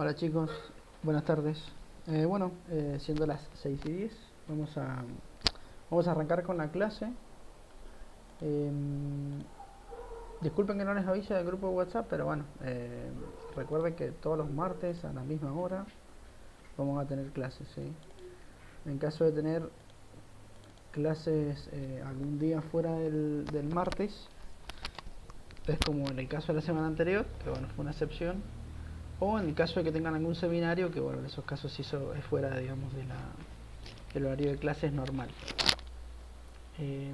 Hola chicos, buenas tardes. Siendo las 6:10, vamos a arrancar con la clase. Disculpen que no les avise del grupo de WhatsApp, pero bueno, recuerden que todos los martes a la misma hora vamos a tener clases, ¿sí? En caso de tener clases algún día fuera del martes, es como en el caso de la semana anterior, que bueno, fue una excepción. O en el caso de que tengan algún seminario, que bueno, en esos casos sí es fuera, digamos, del horario de clases normal. Eh,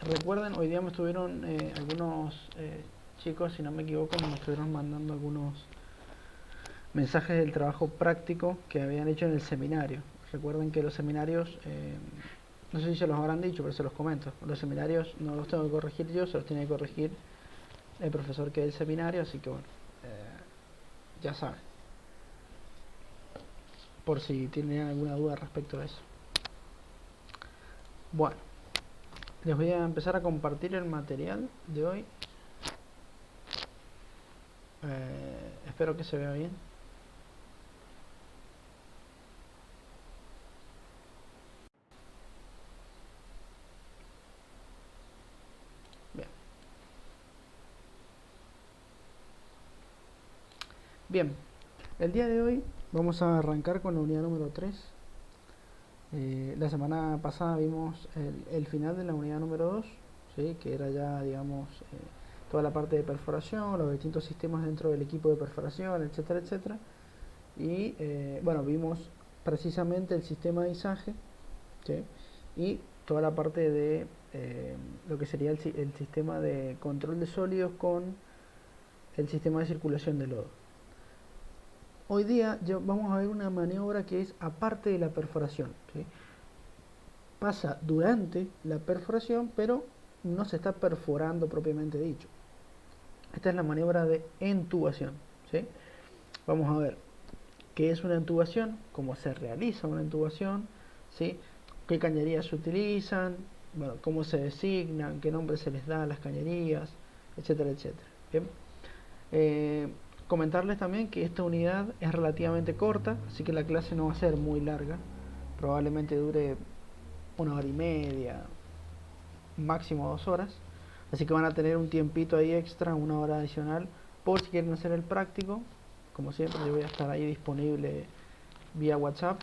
Recuerden, hoy día me estuvieron algunos chicos, si no me equivoco, me estuvieron mandando algunos mensajes del trabajo práctico que habían hecho en el seminario. Recuerden que los seminarios, no sé si se los habrán dicho, pero se los comento. Los seminarios no los tengo que corregir yo, se los tiene que corregir el profesor que es el seminario, así que bueno, ya saben, por si tienen alguna duda respecto a eso. Bueno, les voy a empezar a compartir el material de hoy. Espero que se vea bien. Bien. Bien, el día de hoy vamos a arrancar con la unidad número 3. La semana pasada vimos el final de la unidad número 2, ¿sí? Que era ya, digamos, toda la parte de perforación, los distintos sistemas dentro del equipo de perforación, etcétera, etcétera. Y bueno, vimos precisamente el sistema de izaje, ¿sí? Y toda la parte de lo que sería el sistema de control de sólidos con el sistema de circulación de lodo. Hoy día vamos a ver una maniobra que es aparte de la perforación, ¿sí? Pasa durante la perforación, pero no se está perforando propiamente dicho. Esta es la maniobra de entubación, ¿sí? Vamos a ver qué es una intubación, cómo se realiza una intubación, ¿sí? Qué cañerías se utilizan, bueno, cómo se designan, qué nombre se les da a las cañerías, etcétera, etcétera. Bien. Comentarles también que esta unidad es relativamente corta, así que la clase no va a ser muy larga, probablemente dure 1 hora y media, máximo 2 horas, así que van a tener un tiempito ahí extra, 1 hora adicional, por si quieren hacer el práctico. Como siempre, yo voy a estar ahí disponible vía WhatsApp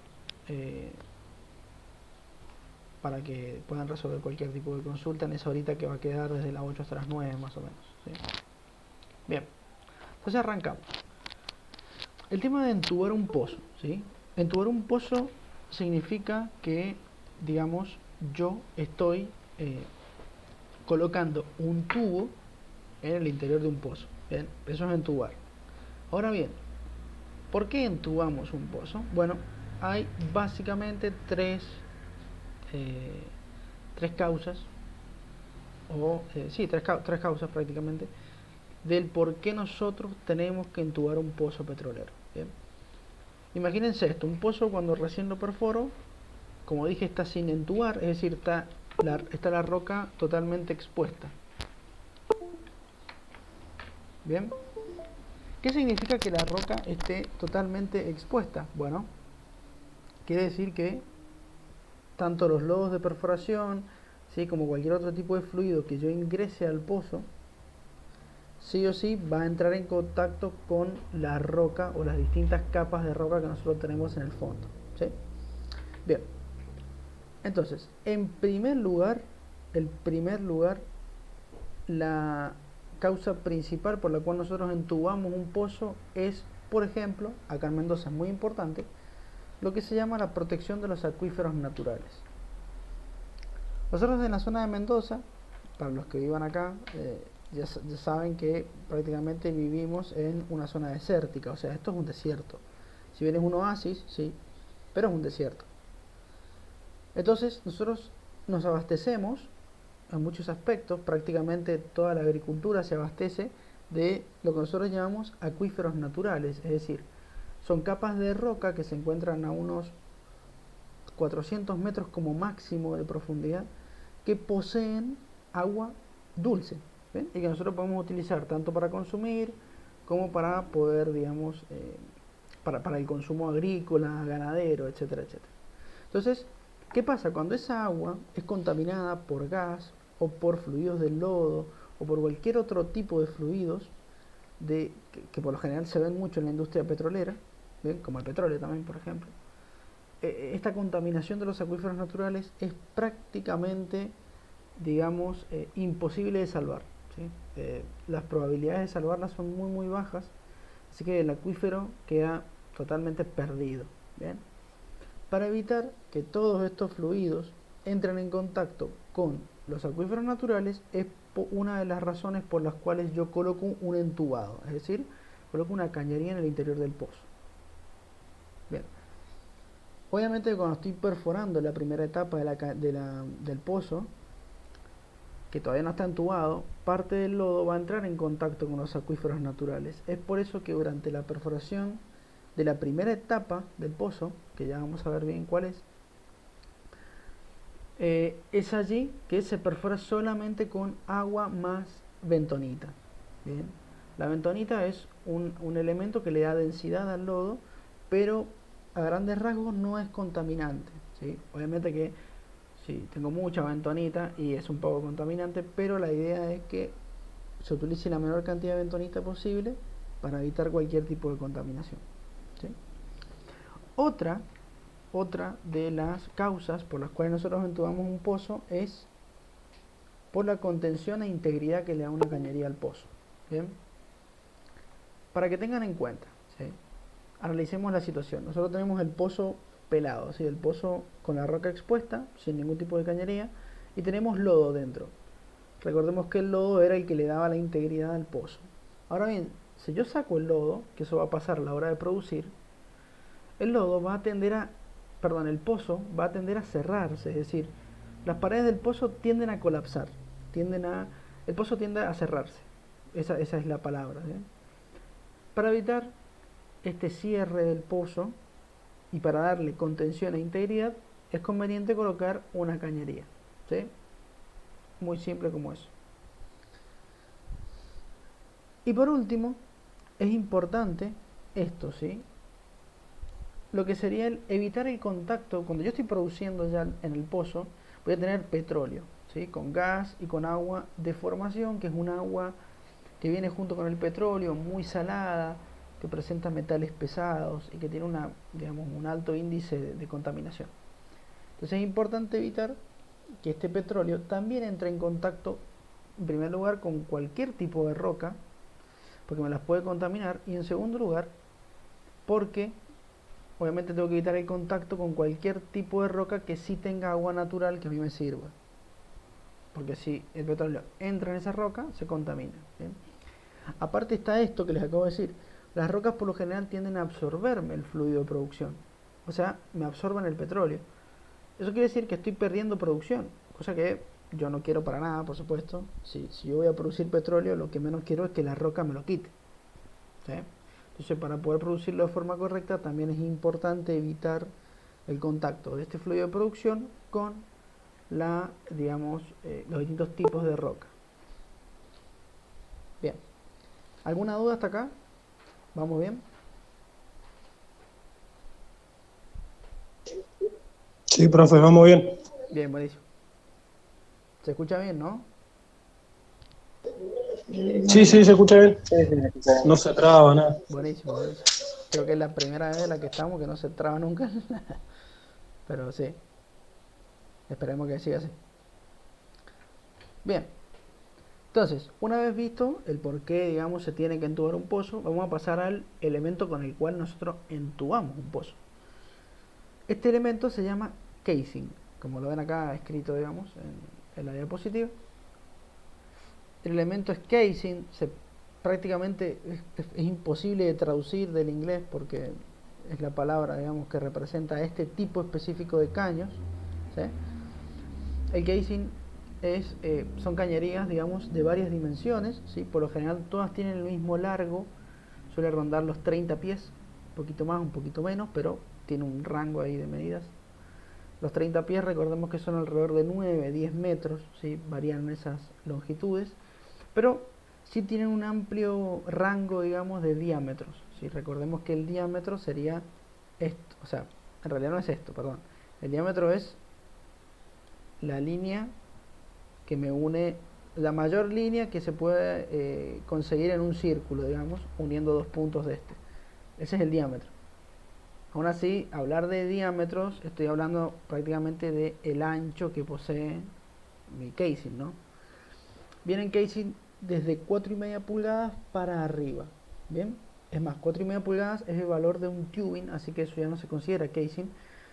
para que puedan resolver cualquier tipo de consulta en esa horita que va a quedar desde las 8 hasta las 9 más o menos, ¿sí? Bien, entonces arrancamos. El tema de entubar un pozo, ¿sí? Entubar un pozo significa que, digamos, yo estoy colocando un tubo en el interior de un pozo. Bien, eso es entubar. Ahora bien, ¿por qué entubamos un pozo? Bueno, hay básicamente eh, tres causas, sí, tres causas prácticamente, del por qué nosotros tenemos que entubar un pozo petrolero. Bien. Imagínense esto, un pozo cuando recién lo perforo, como dije, está sin entubar, es decir, está la roca totalmente expuesta. Bien, ¿qué significa que la roca esté totalmente expuesta? Bueno, quiere decir que tanto los lodos de perforación, ¿sí?, como cualquier otro tipo de fluido que yo ingrese al pozo, sí o sí va a entrar en contacto con la roca o las distintas capas de roca que nosotros tenemos en el fondo, ¿sí? Bien, entonces, en primer lugar, la causa principal por la cual nosotros entubamos un pozo es, por ejemplo, acá en Mendoza es muy importante, lo que se llama la protección de los acuíferos naturales. Nosotros en la zona de Mendoza, para los que vivan acá, ya saben que prácticamente vivimos en una zona desértica, o sea, esto es un desierto. Si bien es un oasis, sí, pero es un desierto. Entonces nosotros nos abastecemos en muchos aspectos, prácticamente toda la agricultura se abastece de lo que nosotros llamamos acuíferos naturales, es decir, son capas de roca que se encuentran a unos 400 metros como máximo de profundidad, que poseen agua dulce, ¿ven? Y que nosotros podemos utilizar tanto para consumir como para poder, digamos, para el consumo agrícola, ganadero, etcétera, etcétera. Entonces, ¿qué pasa? Cuando esa agua es contaminada por gas o por fluidos del lodo o por cualquier otro tipo de fluidos que por lo general se ven mucho en la industria petrolera, ¿bien? Como el petróleo también, por ejemplo, esta contaminación de los acuíferos naturales es prácticamente, digamos, imposible de salvar, ¿sí? Las probabilidades de salvarlas son muy muy bajas, así que el acuífero queda totalmente perdido, ¿bien? Para evitar que todos estos fluidos entren en contacto con los acuíferos naturales es una de las razones por las cuales yo coloco un entubado, es decir, coloco una cañería en el interior del pozo. Bien, obviamente cuando estoy perforando la primera etapa del pozo, que todavía no está entubado, parte del lodo va a entrar en contacto con los acuíferos naturales. Es por eso que durante la perforación de la primera etapa del pozo, que ya vamos a ver bien cuál es allí que se perfora solamente con agua más bentonita. Bien, la bentonita es un elemento que le da densidad al lodo, pero a grandes rasgos no es contaminante, ¿sí? Obviamente que sí, tengo mucha bentonita y es un poco contaminante, pero la idea es que se utilice la menor cantidad de bentonita posible para evitar cualquier tipo de contaminación, ¿sí? Otra de las causas por las cuales nosotros entubamos un pozo es por la contención e integridad que le da una cañería al pozo. Bien, para que tengan en cuenta, ¿sí? Analicemos la situación. Nosotros tenemos el pozo pelado, ¿sí? El pozo con la roca expuesta, sin ningún tipo de cañería, y tenemos lodo dentro. Recordemos que el lodo era el que le daba la integridad al pozo. Ahora bien, si yo saco el lodo, que eso va a pasar a la hora de producir, el lodo va a tender a, perdón, el pozo va a tender a cerrarse, es decir, las paredes del pozo tienden a colapsar, el pozo tiende a cerrarse, esa es la palabra, ¿sí? Para evitar este cierre del pozo y para darle contención e integridad, es conveniente colocar una cañería, ¿sí? Muy simple como eso. Y por último, es importante esto, ¿sí? Lo que sería evitar el contacto. Cuando yo estoy produciendo ya en el pozo, voy a tener petróleo, ¿sí? Con gas y con agua de formación, que es un agua que viene junto con el petróleo, muy salada, que presenta metales pesados y que tiene digamos, un alto índice de contaminación. Entonces es importante evitar que este petróleo también entre en contacto, en primer lugar, con cualquier tipo de roca, porque me las puede contaminar, y en segundo lugar, porque obviamente tengo que evitar el contacto con cualquier tipo de roca que sí tenga agua natural que a mí me sirva, porque si el petróleo entra en esa roca, se contamina, ¿bien? Aparte está esto que les acabo de decir, las rocas por lo general tienden a absorberme el fluido de producción, o sea, me absorben el petróleo. Eso quiere decir que estoy perdiendo producción, cosa que yo no quiero para nada, por supuesto. Si yo voy a producir petróleo, lo que menos quiero es que la roca me lo quite, ¿sí? Entonces, para poder producirlo de forma correcta, también es importante evitar el contacto de este fluido de producción con digamos, los distintos tipos de roca. Bien, ¿alguna duda hasta acá? ¿Vamos bien? Sí, profe, vamos bien. Bien, buenísimo. ¿Se escucha bien, no? Sí, sí, se escucha bien. No se traba, nada. Buenísimo, buenísimo. Creo que es la primera vez en la que estamos que no se traba nunca. Pero sí, esperemos que siga así. Bien, entonces, una vez visto el por qué, digamos, se tiene que entubar un pozo, vamos a pasar al elemento con el cual nosotros entubamos un pozo. Este elemento se llama casing, como lo ven acá escrito, digamos, en la diapositiva. El elemento es casing, prácticamente es imposible de traducir del inglés porque es la palabra, digamos, que representa este tipo específico de caños, ¿sí? El casing son cañerías, digamos, de varias dimensiones, ¿sí? Por lo general todas tienen el mismo largo, suele rondar los 30 pies, un poquito más, un poquito menos, pero tiene un rango ahí de medidas. Los 30 pies, recordemos que son alrededor de 9, 10 metros, ¿sí? Varían esas longitudes, pero sí tienen un amplio rango, digamos, de diámetros. ¿Sí? Recordemos que el diámetro sería esto, o sea, en realidad no es esto, perdón. El diámetro es la línea que me une, la mayor línea que se puede conseguir en un círculo, digamos, uniendo dos puntos de este. Ese es el diámetro. Aún así, hablar de diámetros, estoy hablando prácticamente de el ancho que posee mi casing, ¿no? Vienen casing desde 4,5 pulgadas para arriba, ¿bien? Es más, 4,5 pulgadas es el valor de un tubing, así que eso ya no se considera casing.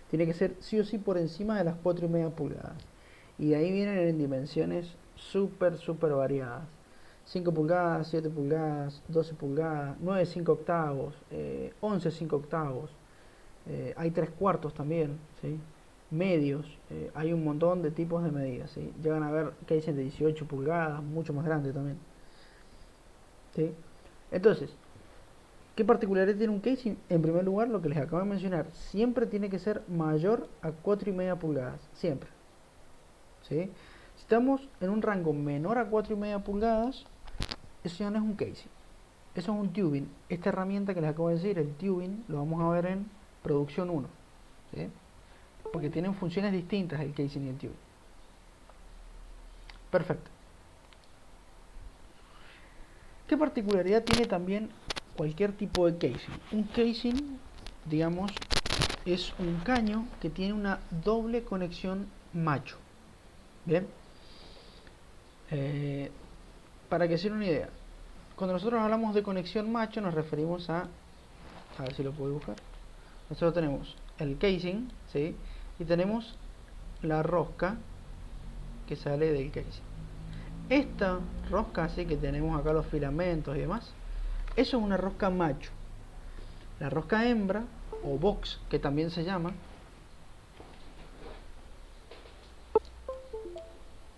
Tiene que ser sí o sí por encima de las 4,5 pulgadas. Y de ahí vienen en dimensiones súper variadas. 5 pulgadas, 7 pulgadas, 12 pulgadas, 9 5 octavos, 11 5 octavos. Hay 3 cuartos también, ¿sí? Medios, hay un montón de tipos de medidas, ¿sí? Llegan a ver casing de 18 pulgadas, mucho más grande también, ¿sí? Entonces, ¿qué particularidad tiene un casing? En primer lugar, lo que les acabo de mencionar, siempre tiene que ser mayor a 4,5 pulgadas, siempre, ¿sí? Si estamos en un rango menor a 4,5 pulgadas, eso ya no es un casing, eso es un tubing. Esta herramienta que les acabo de decir, el tubing, lo vamos a ver en producción 1, ¿sí? Porque tienen funciones distintas el casing y el tubing. Perfecto. ¿Qué particularidad tiene también cualquier tipo de casing? Un casing, digamos, es un caño que tiene una doble conexión macho. Bien. Para que se den una idea, cuando nosotros hablamos de conexión macho nos referimos a ver si lo puedo buscar. Nosotros tenemos el casing, ¿sí? Y tenemos la rosca que sale del casing. Esta rosca, así que tenemos acá los filamentos y demás, eso es una rosca macho. La rosca hembra, o box, que también se llama,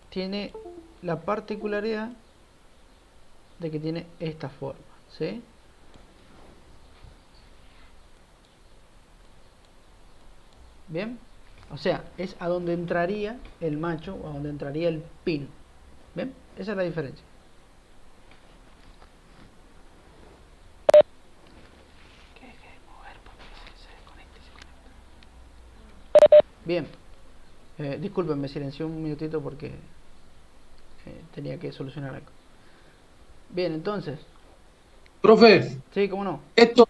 tiene la particularidad de que tiene esta forma, ¿sí? Bien, o sea, es a donde entraría el macho o a donde entraría el pin. Bien, esa es la diferencia. Bien, disculpen, me silencié un minutito porque tenía que solucionar algo. Bien, entonces, Profe, sí, cómo no. esto,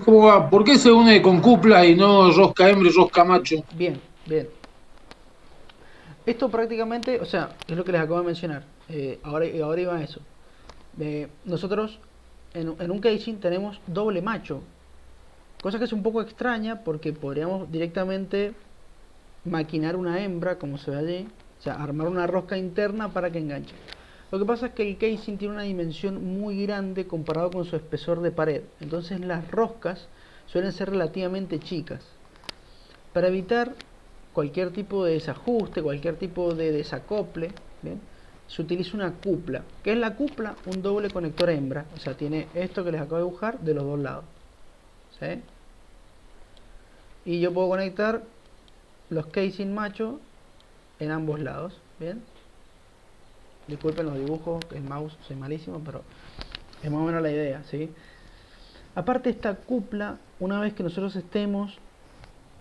¿cómo va? ¿Por qué se une con cupla y no rosca hembra y rosca macho? Bien, bien. Esto prácticamente, o sea, es lo que les acabo de mencionar. Ahora iba a eso. Nosotros en un casing tenemos doble macho, cosa que es un poco extraña porque podríamos directamente maquinar una hembra, como se ve allí, o sea, armar una rosca interna para que enganche. Lo que pasa es que el casing tiene una dimensión muy grande comparado con su espesor de pared, entonces las roscas suelen ser relativamente chicas. Para evitar cualquier tipo de desajuste, cualquier tipo de desacople, ¿bien? Se utiliza una cupla. ¿Qué es la cupla? Un doble conector hembra, o sea, tiene esto que les acabo de dibujar de los dos lados, ¿sí? Y yo puedo conectar los casing macho en ambos lados, ¿bien? Disculpen los dibujos, el mouse, soy malísimo, pero es más o menos la idea, ¿sí? Aparte, esta cupla, una vez que nosotros estemos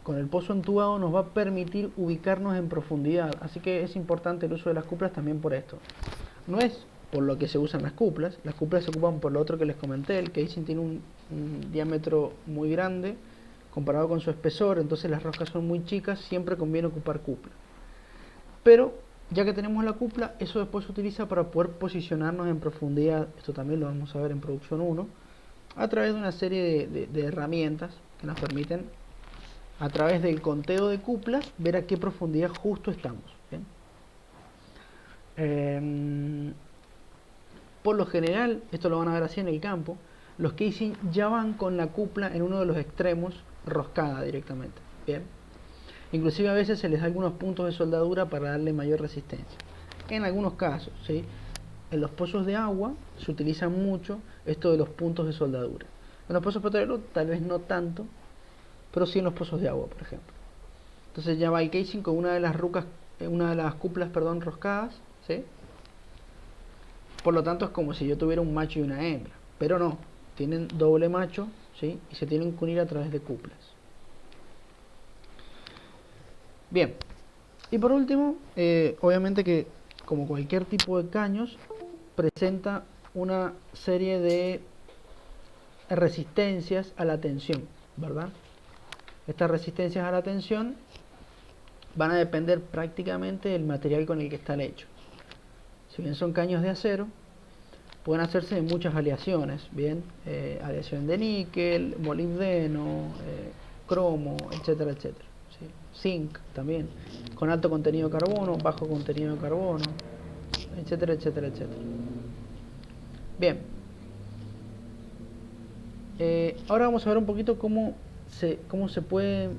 con el pozo entubado, nos va a permitir ubicarnos en profundidad, así que es importante el uso de las cuplas también por esto. No es por lo que se usan las cuplas se ocupan por lo otro que les comenté. El casing tiene un diámetro muy grande comparado con su espesor, entonces las roscas son muy chicas, siempre conviene ocupar cupla. Pero ya que tenemos la cupla, eso después se utiliza para poder posicionarnos en profundidad, esto también lo vamos a ver en producción 1, a través de una serie de herramientas que nos permiten, a través del conteo de cuplas, ver a qué profundidad justo estamos. ¿Bien? Por lo general, esto lo van a ver así en el campo, los casing ya van con la cupla en uno de los extremos roscada directamente. Bien. Inclusive a veces se les da algunos puntos de soldadura para darle mayor resistencia. En algunos casos, ¿sí? En los pozos de agua se utiliza mucho esto de los puntos de soldadura. En los pozos petroleros tal vez no tanto, pero sí en los pozos de agua, por ejemplo. Entonces ya va el casing con una de las cuplas, roscadas, ¿sí? Por lo tanto es como si yo tuviera un macho y una hembra, pero no, tienen doble macho, ¿sí? Y se tienen que unir a través de cuplas. Bien, y por último, obviamente que como cualquier tipo de caños, presenta una serie de resistencias a la tensión, ¿verdad? Estas resistencias a la tensión van a depender prácticamente del material con el que están hechos. Si bien son caños de acero, pueden hacerse de muchas aleaciones, bien, aleación de níquel, molibdeno, cromo, etcétera, etcétera. ¿Sí? Zinc también, con alto contenido de carbono, bajo contenido de carbono, etcétera, etcétera, etcétera. Bien, ahora vamos a ver un poquito cómo se puede,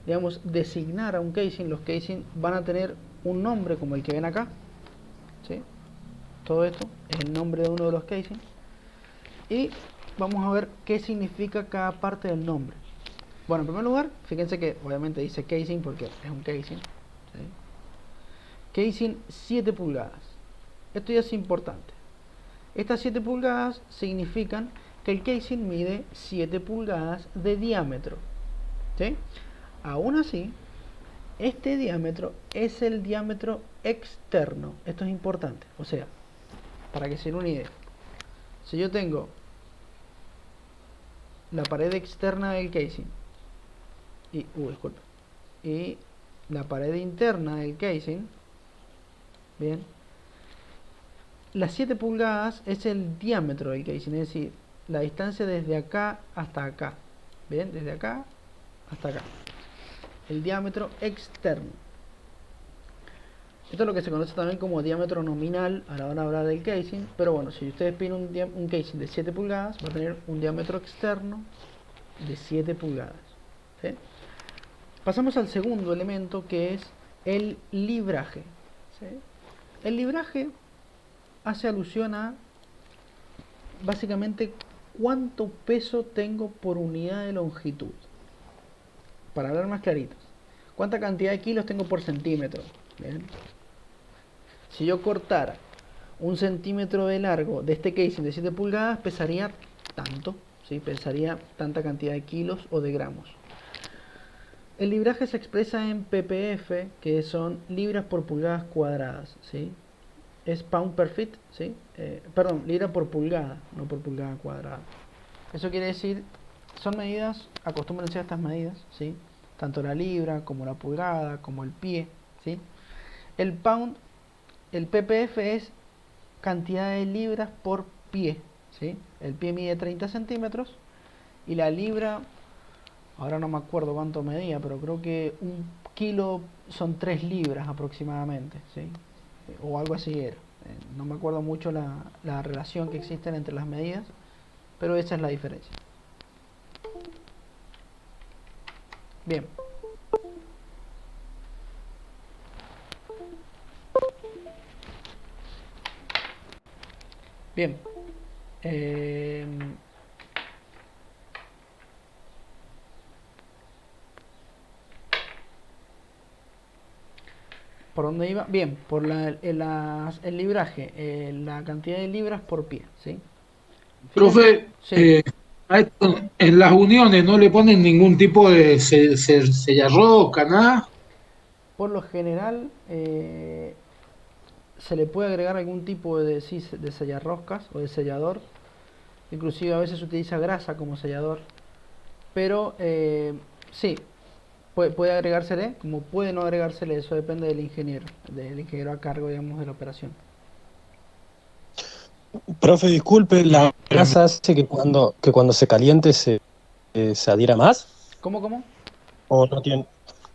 digamos, designar a un casing. Los casing van a tener un nombre como el que ven acá, ¿sí? Todo esto es el nombre de uno de los casing. Y vamos a ver qué significa cada parte del nombre. Bueno, en primer lugar, fíjense que obviamente dice casing porque es un casing, ¿sí? Casing 7 pulgadas. Esto ya es importante. Estas 7 pulgadas significan que el casing mide 7 pulgadas de diámetro, ¿sí? Aún así, este diámetro es el diámetro externo. Esto es importante. O sea, para que se den una idea, si yo tengo la pared externa del casing disculpe, y la pared interna del casing, bien, las 7 pulgadas es el diámetro del casing, es decir, la distancia desde acá hasta acá, bien, desde acá hasta acá, el diámetro externo. Esto es lo que se conoce también como diámetro nominal a la hora de hablar del casing, pero bueno, si ustedes piden un casing de 7 pulgadas, va a tener un diámetro externo de 7 pulgadas, ¿sí? Pasamos al segundo elemento, que es el libraje, ¿sí? El libraje hace alusión a básicamente cuánto peso tengo por unidad de longitud. Para hablar más claritos, cuánta cantidad de kilos tengo por centímetro. ¿Bien? Si yo cortara 1 centímetro de largo de este casing de 7 pulgadas, pesaría tanto, ¿sí? Pesaría tanta cantidad de kilos o de gramos. El libraje se expresa en ppf, que son libras por pulgadas cuadradas, ¿sí? Es pound per feet, ¿sí? Perdón, libra por pulgada, no por pulgada cuadrada. Eso quiere decir, son medidas, acostúmbrense a estas medidas, ¿sí? Tanto la libra como la pulgada, como el pie, ¿sí? El pound, el ppf es cantidad de libras por pie, ¿sí? El pie mide 30 centímetros y la libra, ahora no me acuerdo cuánto medía, pero creo que un kilo son 3 libras aproximadamente, ¿sí? O algo así era. No me acuerdo mucho la relación que existen entre las medidas, pero esa es la diferencia. Bien. Bien. ¿Por dónde iba? Bien, por el libraje, la cantidad de libras por pie, ¿sí? Fíjense, Profe, sí. a esto, en las uniones no le ponen ningún tipo de sellarrosca, nada. Por lo general, se le puede agregar algún tipo de sellarroscas o de sellador. Inclusive a veces se utiliza grasa como sellador. Pero sí, puede agregársele, como puede no agregársele, eso depende del ingeniero a cargo, digamos, de la operación. Profe, disculpe, ¿la grasa hace que cuando se caliente se adhiera más? ¿Cómo, cómo? ¿O no tiene?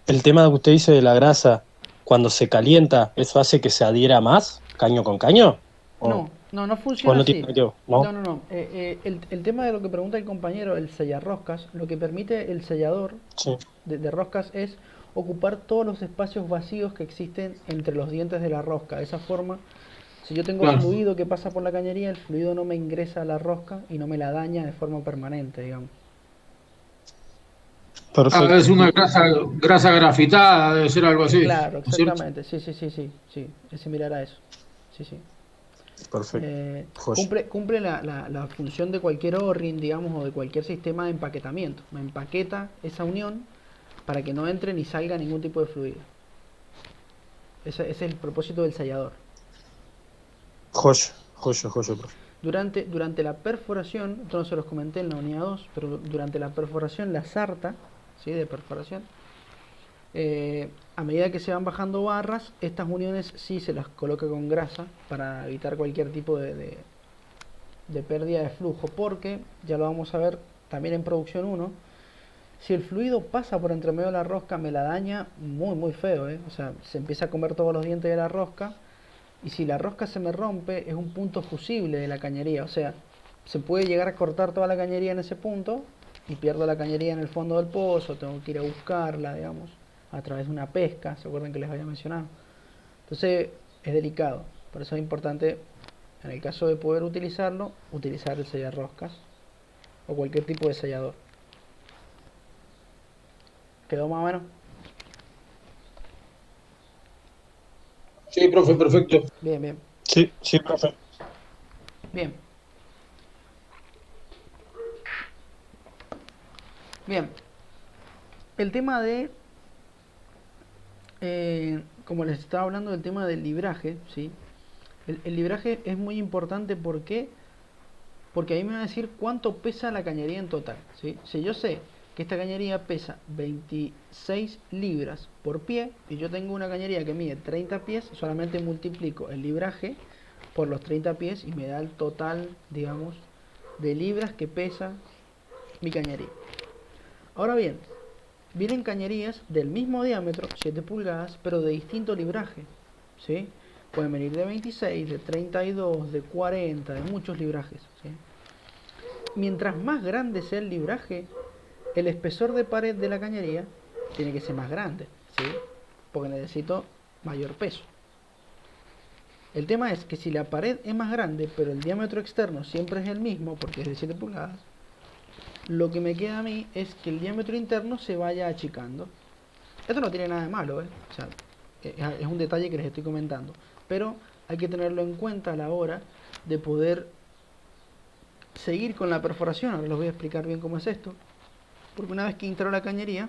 El tema que usted dice de la grasa, cuando se calienta, ¿eso hace que se adhiera más, caño con caño? No, ¿O, no o funciona no tiene así. nada que ver? No, ¿No? no, no. El tema de lo que pregunta el compañero, el sellarroscas, lo que permite el sellador Sí. de roscas es ocupar todos los espacios vacíos que existen entre los dientes de la rosca. De esa forma, si yo tengo Claro. fluido que pasa por la cañería, el fluido no me ingresa a la rosca y no me la daña de forma permanente, digamos. Ah, Perfecto. es una grasa grafitada, debe ser algo así, Claro, ¿no es cierto? exactamente. Sí, sí, sí, sí, sí. Es similar a eso. Sí, sí. Perfecto. Joya. Cumple la función de cualquier O-ring, digamos, o de cualquier sistema de empaquetamiento. Me empaqueta esa unión para que no entre ni salga ningún tipo de fluido. Ese es el propósito del sellador. Joya, joya, joya, profe. Durante la perforación, esto no se los comenté en la unidad 2, pero durante la perforación, la sarta, ¿sí?, de perforación, a medida que se van bajando barras, estas uniones sí se las coloca con grasa para evitar cualquier tipo de pérdida de flujo, porque, ya lo vamos a ver también en producción 1, si el fluido pasa por entre medio de la rosca me la daña muy muy feo, o sea, se empieza a comer todos los dientes de la rosca, y si la rosca se me rompe es un punto fusible de la cañería, o sea, se puede llegar a cortar toda la cañería en ese punto y pierdo la cañería en el fondo del pozo, tengo que ir a buscarla, digamos, a través de una pesca, ¿se acuerdan que les había mencionado? Entonces es delicado, por eso es importante, en el caso de poder utilizarlo, utilizar el sellarroscas o cualquier tipo de sellador. ¿Quedó más o menos? Sí, profe, perfecto. Bien, bien. Sí, sí, profe. Bien. Bien. El tema de... como les estaba hablando del tema del libraje, ¿sí? El libraje es muy importante porque ahí me va a decir cuánto pesa la cañería en total, ¿sí? Si yo sé que esta cañería pesa 26 libras por pie y yo tengo una cañería que mide 30 pies, solamente multiplico el libraje por los 30 pies y me da el total, digamos, de libras que pesa mi cañería. Ahora bien, vienen cañerías del mismo diámetro, 7 pulgadas, pero de distinto libraje, ¿sí? Pueden venir de 26, de 32, de 40, de muchos librajes, ¿sí? Mientras más grande sea el libraje, el espesor de pared de la cañería tiene que ser más grande, ¿sí? Porque necesito mayor peso. El tema es que si la pared es más grande, pero el diámetro externo siempre es el mismo, porque es de 7 pulgadas, lo que me queda a mí es que el diámetro interno se vaya achicando. Esto no tiene nada de malo, o sea, es un detalle que les estoy comentando, pero hay que tenerlo en cuenta a la hora de poder seguir con la perforación. Ahora les voy a explicar bien cómo es esto, porque una vez que instalo la cañería,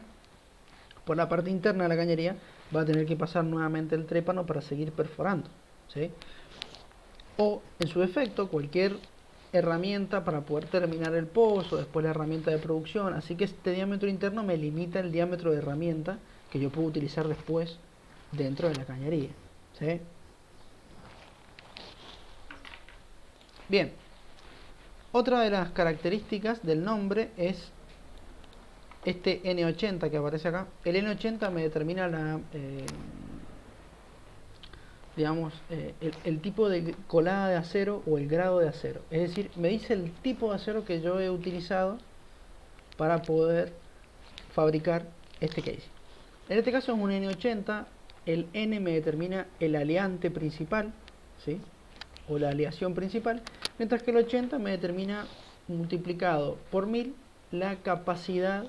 por la parte interna de la cañería va a tener que pasar nuevamente el trépano para seguir perforando, ¿sí? O en su defecto cualquier herramienta para poder terminar el pozo, después la herramienta de producción, así que este diámetro interno me limita el diámetro de herramienta que yo puedo utilizar después dentro de la cañería, ¿sí? Bien, otra de las características del nombre es este N80 que aparece acá. El N80 me determina la digamos, el tipo de colada de acero o el grado de acero. Es decir, me dice el tipo de acero que yo he utilizado para poder fabricar este casing. En este caso es un N80, el N me determina el aleante principal, ¿sí?, o la aleación principal, mientras que el 80 me determina multiplicado por 1000 la capacidad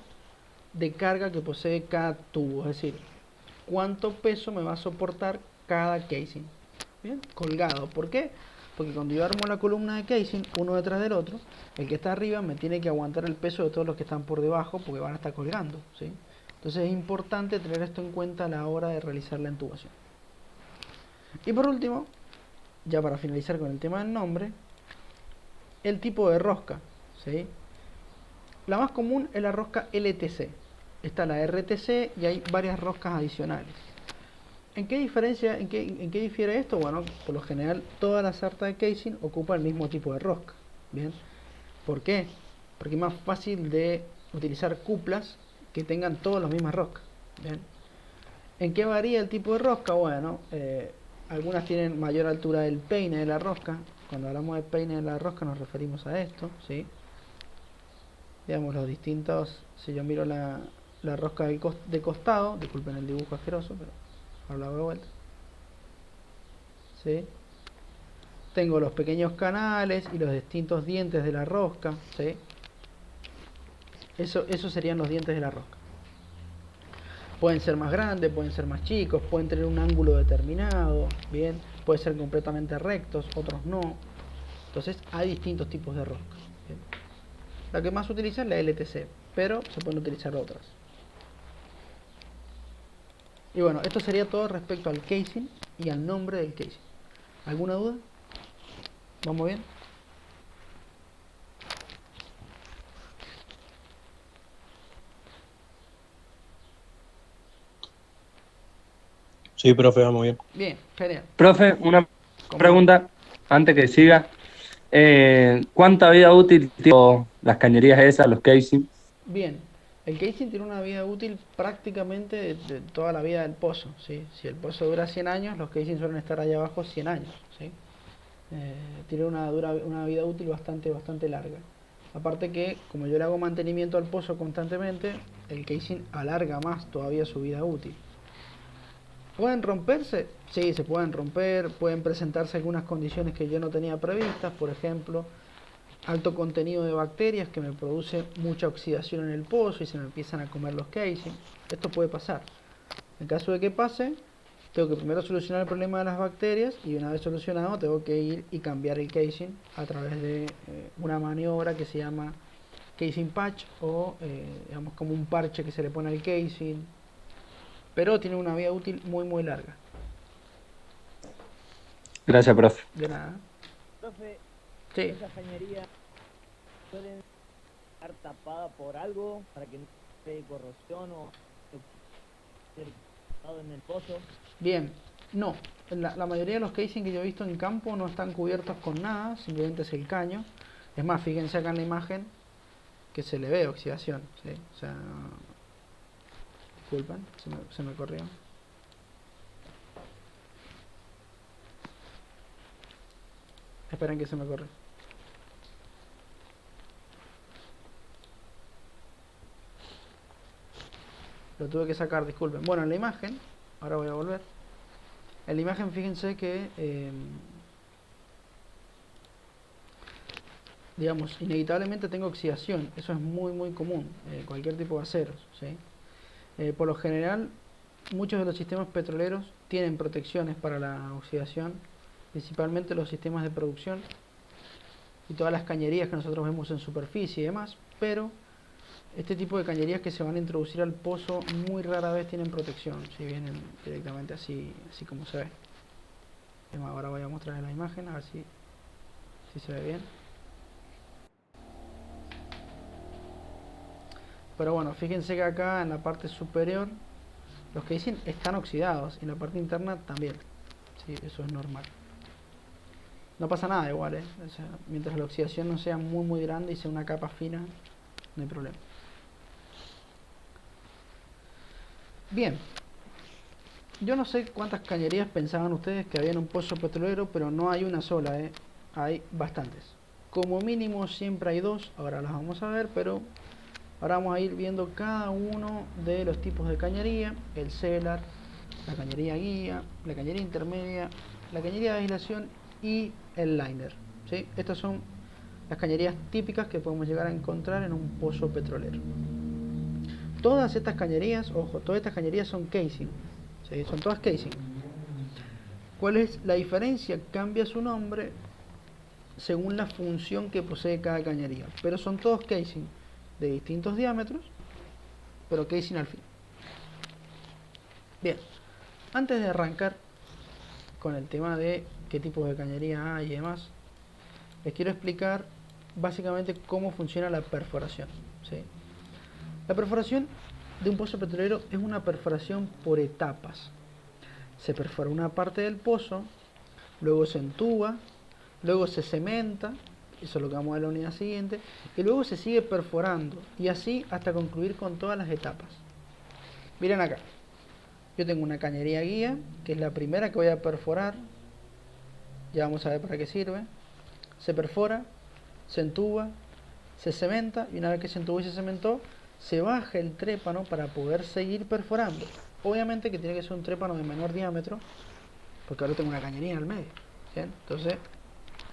de carga que posee cada tubo, es decir, cuánto peso me va a soportar cada casing. Bien, colgado. ¿Por qué? Porque cuando yo armo la columna de casing uno detrás del otro, el que está arriba me tiene que aguantar el peso de todos los que están por debajo porque van a estar colgando, ¿sí? Entonces es importante tener esto en cuenta a la hora de realizar la intubación. Y por último, ya para finalizar con el tema del nombre, el tipo de rosca, ¿sí? La más común es la rosca LTC. Está la RTC y hay varias roscas adicionales. ¿En qué difiere esto? Bueno, por lo general toda la sarta de casing ocupa el mismo tipo de rosca. Bien, ¿por qué? Porque es más fácil de utilizar cuplas que tengan todas las mismas roscas. Bien, ¿en qué varía el tipo de rosca? Bueno, algunas tienen mayor altura del peine de la rosca. Cuando hablamos de peine de la rosca nos referimos a esto, ¿sí? Digamos los distintos, si yo miro la rosca de costado, disculpen el dibujo asqueroso, pero ahora la doy vuelta, ¿sí? Tengo los pequeños canales y los distintos dientes de la rosca, ¿sí? Esos serían los dientes de la rosca. Pueden ser más grandes, pueden ser más chicos, pueden tener un ángulo determinado, bien, puede ser completamente rectos, otros no. Entonces hay distintos tipos de rosca. Bien. La que más se utiliza es la LTC, pero se pueden utilizar otras. Y bueno, esto sería todo respecto al casing y al nombre del casing. ¿Alguna duda? ¿Vamos bien? Sí, profe, va muy bien. Bien, genial. Profe, una ¿Cómo no? pregunta antes que siga. ¿Cuánta vida útil tienen las cañerías esas, los casing? Bien, el casing tiene una vida útil prácticamente de toda la vida del pozo, ¿sí? Si el pozo dura 100 años, los casing suelen estar allá abajo 100 años, ¿sí? Tiene una vida útil bastante larga. Aparte que, como yo le hago mantenimiento al pozo constantemente, el casing alarga más todavía su vida útil. ¿Pueden romperse? Sí, se pueden romper, pueden presentarse algunas condiciones que yo no tenía previstas, por ejemplo, alto contenido de bacterias que me produce mucha oxidación en el pozo y se me empiezan a comer los casing. Esto puede pasar. En caso de que pase, tengo que primero solucionar el problema de las bacterias y una vez solucionado tengo que ir y cambiar el casing a través de una maniobra que se llama casing patch o digamos como un parche que se le pone al casing, pero tiene una vida útil muy larga. Gracias, profe. De nada. Profe, Sí. esas cañerías suelen estar tapadas por algo para que no esté corrosión o ser tapado en el pozo. Bien, no, la mayoría de los casing que yo he visto en campo no están cubiertos con nada, simplemente es el caño. Es más, fíjense acá en la imagen que se le ve oxidación, ¿sí? O sea, disculpen, se me corrió. Esperen que se me corre. Lo tuve que sacar, disculpen. Bueno, en la imagen, ahora voy a volver. En la imagen fíjense que, digamos, inevitablemente tengo oxidación. Eso es muy común, cualquier tipo de aceros, ¿sí? Por lo general, muchos de los sistemas petroleros tienen protecciones para la oxidación, principalmente los sistemas de producción y todas las cañerías que nosotros vemos en superficie y demás, pero este tipo de cañerías que se van a introducir al pozo muy rara vez tienen protección, si vienen directamente así como se ve. Ahora voy a mostrarles la imagen a ver si se ve bien. Pero bueno, fíjense que acá en la parte superior los que dicen están oxidados y en la parte interna también. Sí, eso es normal. No pasa nada igual, o sea, mientras la oxidación no sea muy grande y sea una capa fina, no hay problema. Bien, yo no sé cuántas cañerías pensaban ustedes que había en un pozo petrolero, pero no hay una sola, hay bastantes. Como mínimo siempre hay dos, ahora las vamos a ver, pero ahora vamos a ir viendo cada uno de los tipos de cañería: el cellar, la cañería guía, la cañería intermedia, la cañería de aislación y el liner, ¿sí? Estas son las cañerías típicas que podemos llegar a encontrar en un pozo petrolero. Todas estas cañerías, ojo, todas estas cañerías son casing, ¿sí? Son todas casing. ¿Cuál es la diferencia? Cambia su nombre según la función que posee cada cañería, pero son todos casing de distintos diámetros, pero casing al fin. Bien, antes de arrancar con el tema de qué tipos de cañería hay y demás, les quiero explicar básicamente cómo funciona la perforación, ¿sí? La perforación de un pozo petrolero es una perforación por etapas. Se perfora una parte del pozo, luego se entuba, luego se cementa, eso es lo que vamos a ver en la unidad siguiente, y luego se sigue perforando, y así hasta concluir con todas las etapas. Miren acá, yo tengo una cañería guía, que es la primera que voy a perforar, ya vamos a ver para qué sirve. Se perfora, se entuba, se cementa, y una vez que se entubó y se cementó, se baja el trépano para poder seguir perforando. Obviamente que tiene que ser un trépano de menor diámetro, porque ahora tengo una cañería en el medio, ¿bien? Entonces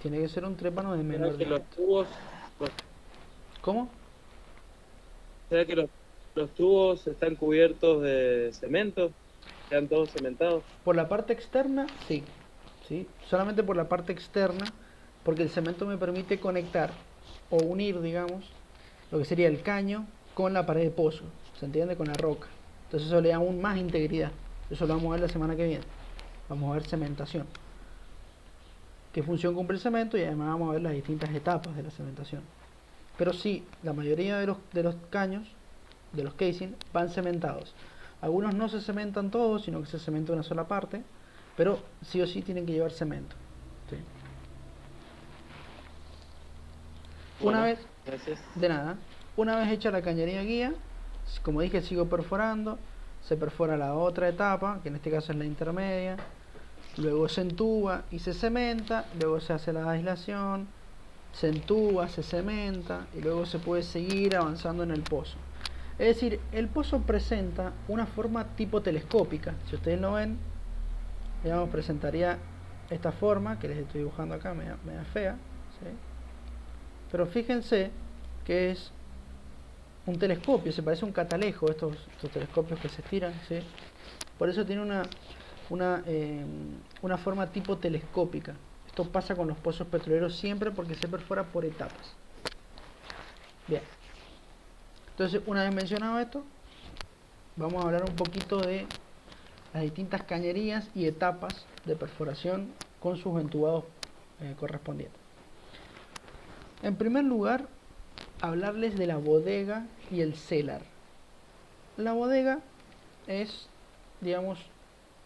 tiene que ser un trépano de menor ¿Será que diámetro. los tubos, ¿Cómo? será que los tubos están cubiertos de cemento? ¿Están todos cementados? Por la parte externa, sí. ¿sí? Solamente por la parte externa, porque el cemento me permite conectar o unir, digamos, lo que sería el caño con la pared de pozo, ¿se entiende? Con la roca. Entonces eso le da aún más integridad. Eso lo vamos a ver la semana que viene. Vamos a ver cementación. ¿Qué función cumple el cemento? Y además vamos a ver las distintas etapas de la cementación. Pero sí, la mayoría de los caños, de los casing, van cementados. Algunos no se cementan todos, sino que se cementa una sola parte, pero sí o sí tienen que llevar cemento. ¿Sí? Una vez, Gracias. de nada, una vez hecha la cañería guía, como dije, sigo perforando, se perfora la otra etapa, que en este caso es la intermedia, luego se entuba y se cementa, luego se hace la aislación, se entuba, se cementa y luego se puede seguir avanzando en el pozo. Es decir, el pozo presenta una forma tipo telescópica. Si ustedes lo ven, digamos, presentaría esta forma que les estoy dibujando acá, media fea, ¿sí? Pero fíjense que es un telescopio, se parece a un catalejo, estos telescopios que se estiran, ¿sí? Por eso tiene una forma tipo telescópica. Esto pasa con los pozos petroleros siempre porque se perfora por etapas. Bien. Entonces, una vez mencionado esto, vamos a hablar un poquito de las distintas cañerías y etapas de perforación con sus entubados correspondientes. En primer lugar, hablarles de la bodega y el cellar. La bodega es, digamos,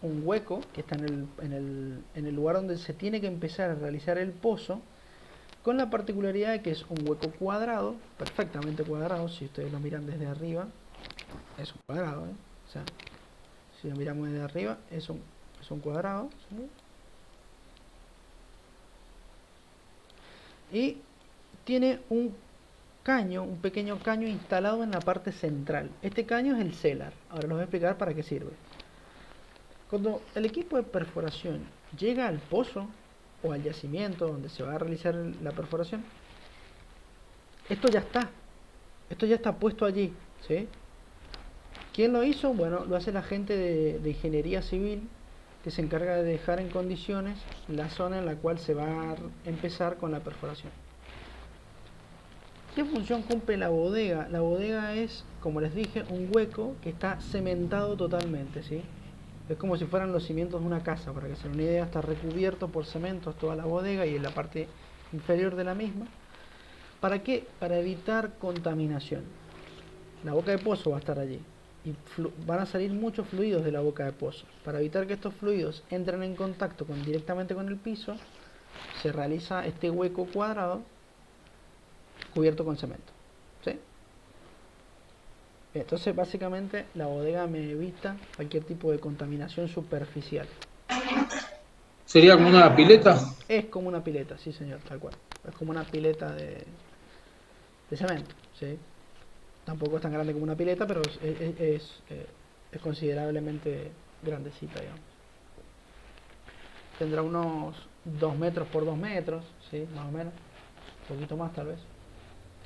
un hueco que está en el lugar donde se tiene que empezar a realizar el pozo, con la particularidad de que es un hueco cuadrado, perfectamente cuadrado. Si ustedes lo miran desde arriba, es un cuadrado, ¿eh? O sea, si lo miramos desde arriba, es un cuadrado, ¿sí? Y tiene un caño, un pequeño caño instalado en la parte central. Este caño es el cellar. Ahora les voy a explicar para qué sirve. Cuando el equipo de perforación llega al pozo o al yacimiento donde se va a realizar la perforación, esto ya está puesto allí, ¿sí? ¿Quién lo hizo? Bueno, lo hace la gente de ingeniería civil, que se encarga de dejar en condiciones la zona en la cual se va a empezar con la perforación. ¿Qué función cumple la bodega? La bodega es, como les dije, un hueco que está cementado totalmente, ¿sí? Es como si fueran los cimientos de una casa, para que se den una idea. Está recubierto por cementos toda la bodega y en la parte inferior de la misma. ¿Para qué? Para evitar contaminación. La boca de pozo va a estar allí y van a salir muchos fluidos de la boca de pozo. Para evitar que estos fluidos entren en contacto directamente con el piso, se realiza este hueco cuadrado cubierto con cemento, ¿sí? Entonces básicamente la bodega me evita cualquier tipo de contaminación superficial. ¿Sería como una pileta? Es como una pileta, sí señor, tal cual. Es como una pileta de cemento, ¿sí? Tampoco es tan grande como una pileta, pero es considerablemente grandecita, digamos. Tendrá unos 2 metros por 2 metros, ¿sí? Más o menos. Un poquito más tal vez.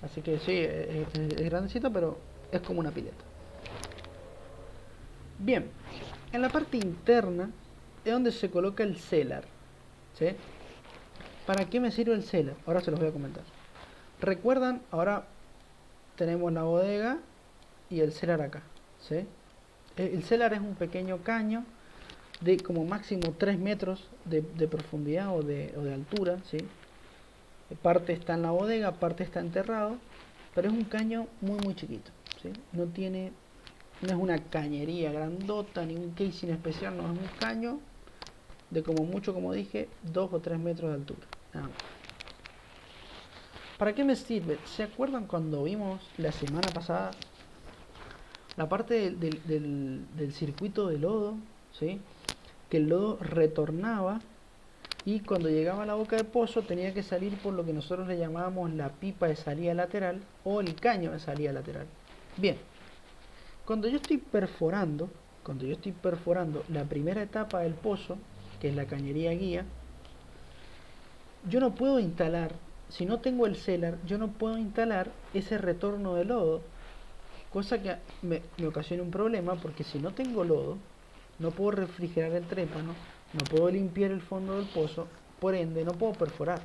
Así que sí, es grandecita, pero es como una pileta. Bien, en la parte interna es donde se coloca el cellar, ¿sí? ¿Para qué me sirve el cellar? Ahora se los voy a comentar. ¿Recuerdan? Ahora tenemos la bodega y el cellar acá, ¿sí? El cellar es un pequeño caño de como máximo 3 metros de profundidad o de altura, ¿sí? Parte está en la bodega, parte está enterrado, pero es un caño muy chiquito, ¿sí? No es una cañería grandota ni un casing especial, no, es un caño de como mucho, como dije, 2 o 3 metros de altura, nada más. ¿Para qué me sirve? ¿Se acuerdan cuando vimos la semana pasada la parte del circuito de lodo, ¿sí? Que el lodo retornaba y cuando llegaba a la boca de pozo tenía que salir por lo que nosotros le llamábamos la pipa de salida lateral o el caño de salida lateral? Bien, cuando yo estoy perforando la primera etapa del pozo, que es la cañería guía, yo no puedo instalar, si no tengo el cellar, yo no puedo instalar ese retorno de lodo, cosa que me ocasiona un problema, porque si no tengo lodo, no puedo refrigerar el trépano, no puedo limpiar el fondo del pozo, por ende no puedo perforar.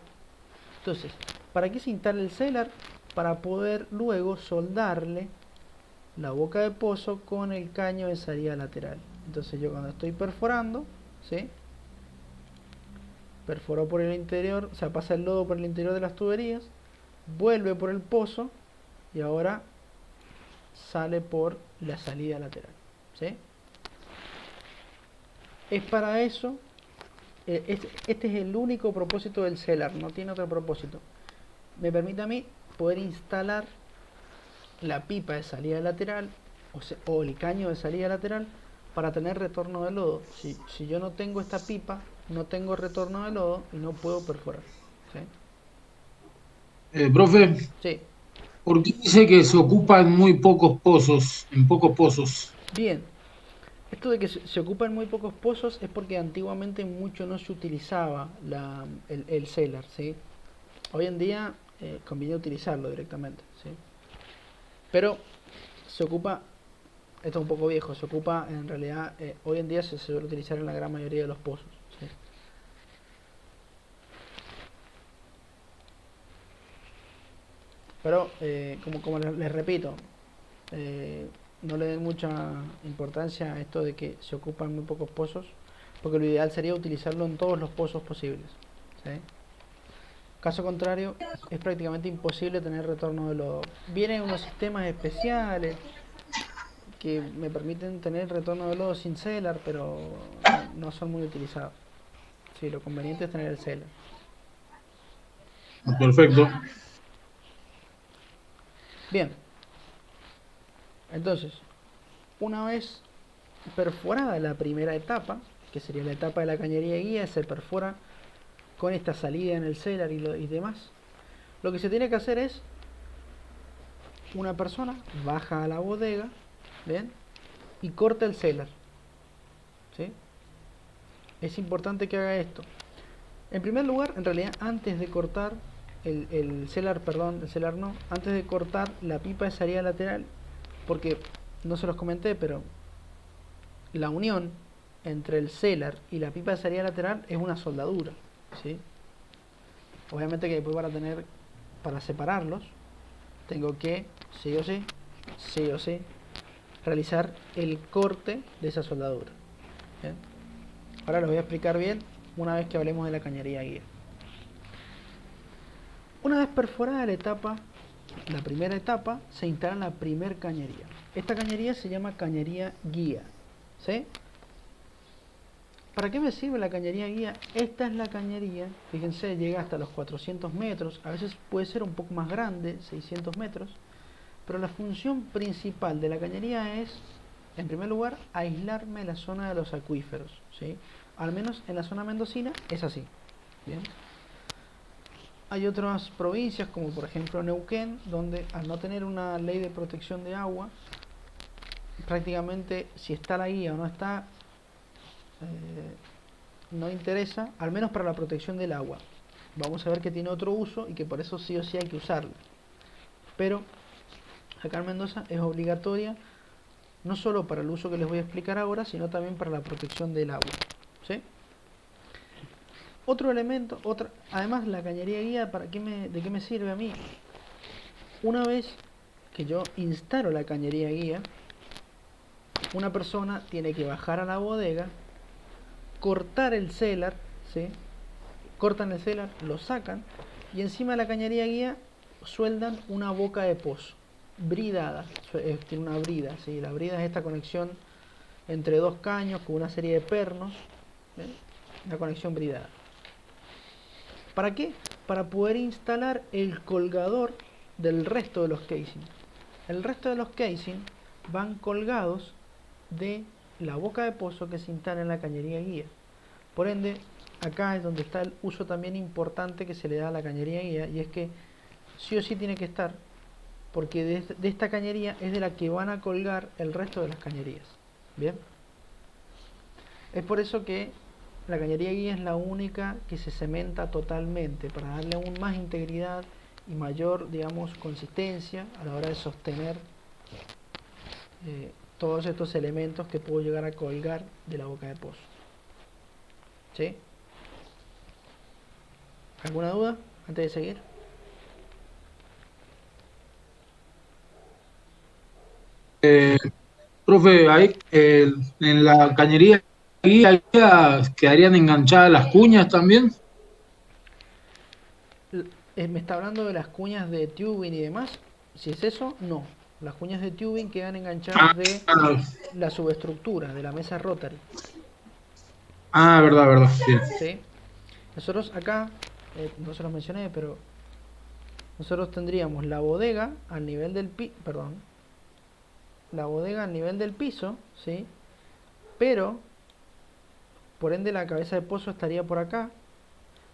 Entonces, ¿para qué se instala el selar? Para poder luego soldarle la boca de pozo con el caño de salida lateral. Entonces yo cuando estoy perforando, ¿sí? Perforo por el interior, o sea, pasa el lodo por el interior de las tuberías, vuelve por el pozo y ahora sale por la salida lateral, ¿sí? Es para eso, este es el único propósito del selar, no tiene otro propósito. Me permite a mí poder instalar la pipa de salida lateral o el caño de salida lateral para tener retorno de lodo. Si yo no tengo esta pipa, no tengo retorno de lodo y no puedo perforar. ¿Sí? Profe, Sí. ¿por qué dice que se ocupan muy pocos pozos, en pocos pozos? Bien. Esto de que se ocupan muy pocos pozos es porque antiguamente mucho no se utilizaba el selar, ¿sí? Hoy en día conviene utilizarlo directamente, ¿sí? Pero se ocupa, esto es un poco viejo, se ocupa en realidad, hoy en día se suele utilizar en la gran mayoría de los pozos, ¿sí? Pero, como les repito, no le den mucha importancia a esto de que se ocupan muy pocos pozos, porque lo ideal sería utilizarlo en todos los pozos posibles, ¿sí? Caso contrario, es prácticamente imposible tener retorno de lodo. Vienen unos sistemas especiales que me permiten tener retorno de lodo sin selar, pero no son muy utilizados. Sí, lo conveniente es tener el selar. Perfecto. Bien, entonces, una vez perforada la primera etapa, que sería la etapa de la cañería de guía, se perfora con esta salida en el selar y demás. Lo que se tiene que hacer es, una persona baja a la bodega, ¿bien? Y corta el selar, ¿sí? Es importante que haga esto. En primer lugar, en realidad, antes de cortar el selar, perdón, el selar no, antes de cortar la pipa de salida lateral, porque no se los comenté, pero la unión entre el selar y la pipa de salida lateral es una soldadura, ¿sí? Obviamente que después para separarlos, tengo que, sí o sí, realizar el corte de esa soldadura. ¿Bien? Ahora les voy a explicar bien una vez que hablemos de la cañería guía. Una vez perforada la primera etapa, se instala la primer cañería. Esta cañería se llama cañería guía, ¿sí? ¿Para qué me sirve la cañería guía? Esta es la cañería, fíjense, llega hasta los 400 metros, a veces puede ser un poco más grande, 600 metros, pero la función principal de la cañería es, en primer lugar, aislarme la zona de los acuíferos, ¿sí? Al menos en la zona mendocina es así, ¿bien? Hay otras provincias, como por ejemplo Neuquén, donde al no tener una ley de protección de agua, prácticamente si está la guía o no está, no interesa, al menos para la protección del agua. Vamos a ver que tiene otro uso y que por eso sí o sí hay que usarla. Pero acá en Mendoza es obligatoria, no solo para el uso que les voy a explicar ahora, sino también para la protección del agua, ¿sí? Otro elemento, además la cañería guía, ¿de qué me sirve a mí? Una vez que yo instalo la cañería guía, una persona tiene que bajar a la bodega, cortar el selar, ¿sí? Cortan el selar, lo sacan y encima de la cañería guía sueldan una boca de pozo bridada, tiene una brida, ¿sí? La brida es esta conexión entre dos caños con una serie de pernos, ¿sí? La conexión bridada. ¿Para qué? Para poder instalar el colgador del resto de los casing. El resto de los casing van colgados de la boca de pozo que se instala en la cañería guía. Por ende, acá es donde está el uso también importante que se le da a la cañería guía, y es que sí o sí tiene que estar, porque de esta cañería es de la que van a colgar el resto de las cañerías. Bien, es por eso que la cañería guía es la única que se cementa totalmente, para darle aún más integridad y mayor, digamos, consistencia a la hora de sostener todos estos elementos que puedo llegar a colgar de la boca de pozo. ¿Sí? ¿Alguna duda antes de seguir? Profe, ahí en la cañería guía quedarían enganchadas las cuñas también. Me está hablando de las cuñas de tubing y demás. Si es eso, no. Las cuñas de tubing quedan enganchadas de Ah, la subestructura, de la mesa rotary. verdad, verdad. Bien. ¿Sí? Nosotros acá, no se los mencioné, pero nosotros tendríamos la bodega al nivel del la bodega al nivel del piso, ¿sí? Pero, por ende, la cabeza de pozo estaría por acá.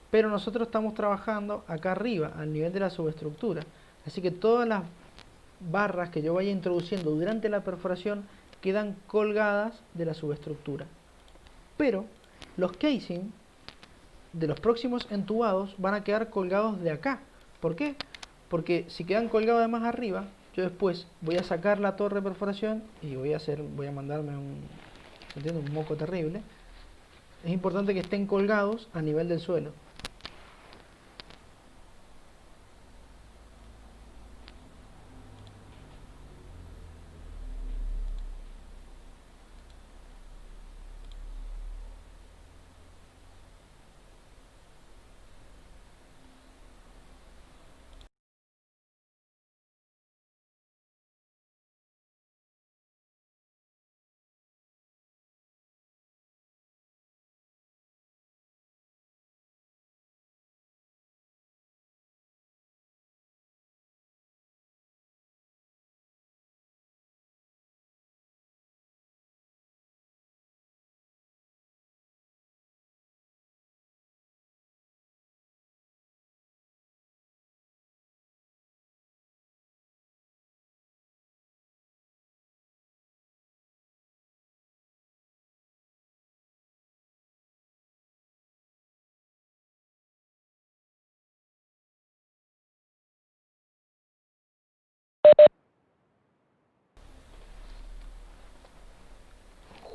Pero nosotros estamos trabajando acá arriba, al nivel de la subestructura. Así que todas las barras que yo vaya introduciendo durante la perforación quedan colgadas de la subestructura. Pero los casing de los próximos entubados van a quedar colgados de acá. ¿Por qué? Porque si quedan colgados de más arriba, yo después voy a sacar la torre de perforación y voy a mandarme un moco terrible. Es importante que estén colgados a nivel del suelo.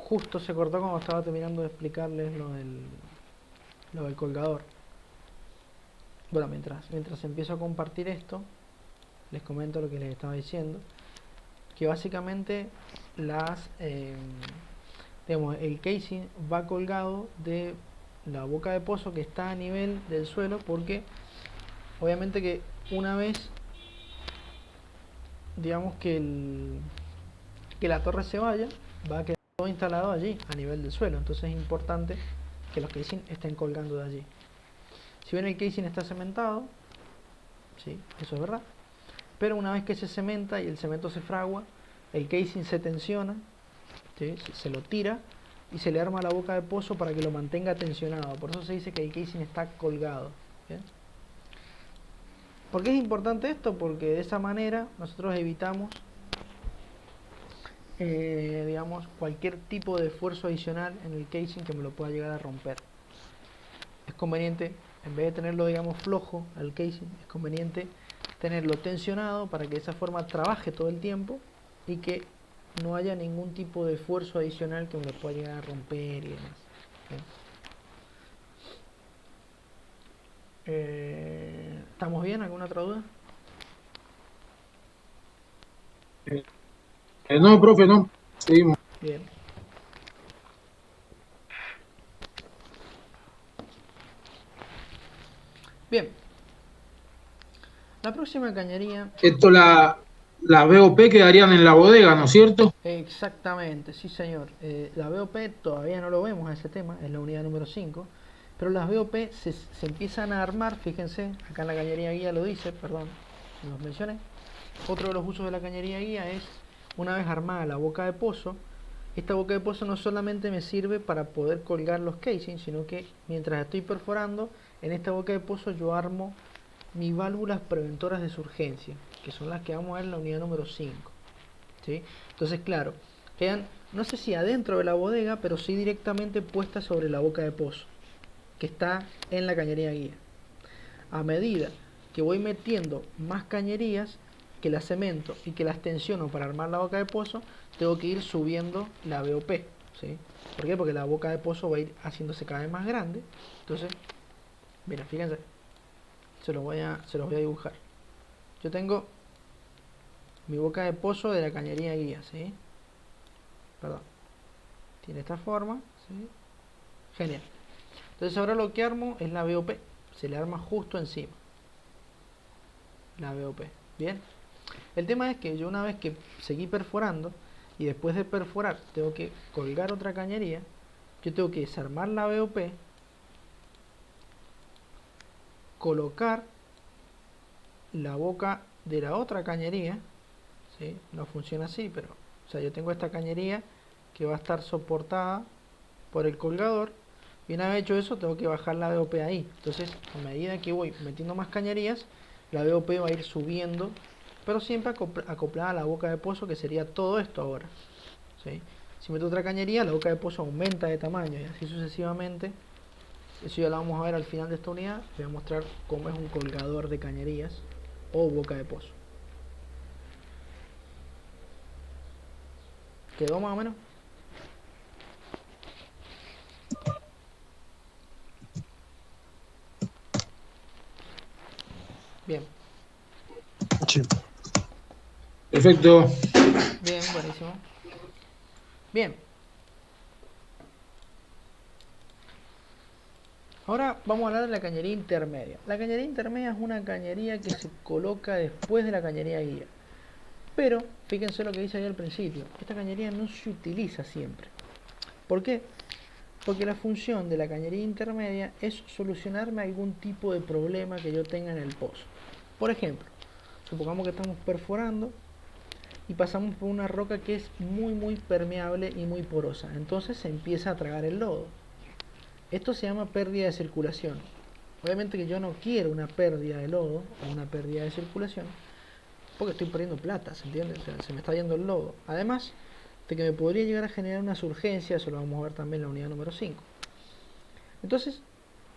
Justo se cortó cuando estaba terminando de explicarles lo del colgador. Bueno, mientras empiezo a compartir esto, les comento lo que les estaba diciendo. Que básicamente digamos, el casing va colgado de la boca de pozo que está a nivel del suelo, porque obviamente que una vez, digamos, que la torre se vaya, va a quedar todo instalado allí a nivel del suelo. Entonces es importante que los casing estén colgando de allí. Si bien el casing está cementado, sí, eso es verdad, pero una vez que se cementa y el cemento se fragua, el casing se tensiona, ¿sí? Se lo tira y se le arma la boca de pozo para que lo mantenga tensionado. Por eso se dice que el casing está colgado. ¿Bien? ¿Por qué es importante esto? Porque de esa manera nosotros evitamos digamos, cualquier tipo de esfuerzo adicional en el casing que me lo pueda llegar a romper. Es conveniente, en vez de tenerlo, digamos, flojo al casing, es conveniente tenerlo tensionado para que de esa forma trabaje todo el tiempo y que no haya ningún tipo de esfuerzo adicional que me lo pueda llegar a romper y demás. ¿Estamos bien? ¿Alguna otra duda? No, profe, no. Seguimos. Bien. Bien. La próxima cañería. Esto las BOP quedarían en la bodega, ¿no es cierto? Exactamente, sí señor. La BOP todavía no lo vemos a ese tema, es la unidad número 5. Pero las BOP se empiezan a armar, fíjense, acá en la cañería guía lo dice, perdón, no los mencioné. Otro de los usos de la cañería guía es, una vez armada la boca de pozo, esta boca de pozo no solamente me sirve para poder colgar los casings, sino que mientras estoy perforando, en esta boca de pozo yo armo mis válvulas preventoras de surgencia, que son las que vamos a ver en la unidad número 5. ¿Sí? Entonces, claro, quedan, no sé si adentro de la bodega, pero sí directamente puestas sobre la boca de pozo, que está en la cañería guía. A medida que voy metiendo más cañerías, que las cemento y que las tensiono para armar la boca de pozo, tengo que ir subiendo la BOP. ¿sí? ¿Por qué? Porque la boca de pozo va a ir haciéndose cada vez más grande. Entonces, mira, fíjense, se los voy a dibujar. Yo tengo mi boca de pozo de la cañería guía, ¿sí? Perdón. Tiene esta forma, ¿sí? Genial. Entonces ahora lo que armo es la BOP. Se le arma justo encima. La BOP. Bien. El tema es que yo una vez que seguí perforando y después de perforar tengo que colgar otra cañería, yo tengo que desarmar la BOP, colocar la boca de la otra cañería, ¿sí? No funciona así, pero o sea, yo tengo esta cañería que va a estar soportada por el colgador y una vez hecho eso tengo que bajar la BOP ahí. Entonces a medida que voy metiendo más cañerías, la BOP va a ir subiendo, pero siempre acoplada a la boca de pozo, que sería todo esto ahora, ¿sí? Si meto otra cañería, la boca de pozo aumenta de tamaño y así sucesivamente. Eso ya lo vamos a ver al final de esta unidad. Les voy a mostrar cómo es un colgador de cañerías o boca de pozo. ¿Quedó más o menos? Bien, Sí. Perfecto. bien, buenísimo. Bien. Ahora vamos a hablar de la cañería intermedia. La cañería intermedia es una cañería que se coloca después de la cañería guía. Pero, fíjense lo que dice ahí al principio. Esta cañería no se utiliza siempre. ¿Por qué? Porque la función de la cañería intermedia es solucionarme algún tipo de problema que yo tenga en el pozo. Por ejemplo, supongamos que estamos perforando y pasamos por una roca que es muy permeable y muy porosa. Entonces se empieza a tragar el lodo. Esto se llama pérdida de circulación. Obviamente que yo no quiero una pérdida de lodo o una pérdida de circulación, porque estoy perdiendo plata, ¿se entiende? O sea, se me está yendo el lodo. Además de que me podría llegar a generar unas urgencias, eso lo vamos a ver también en la unidad número 5. Entonces,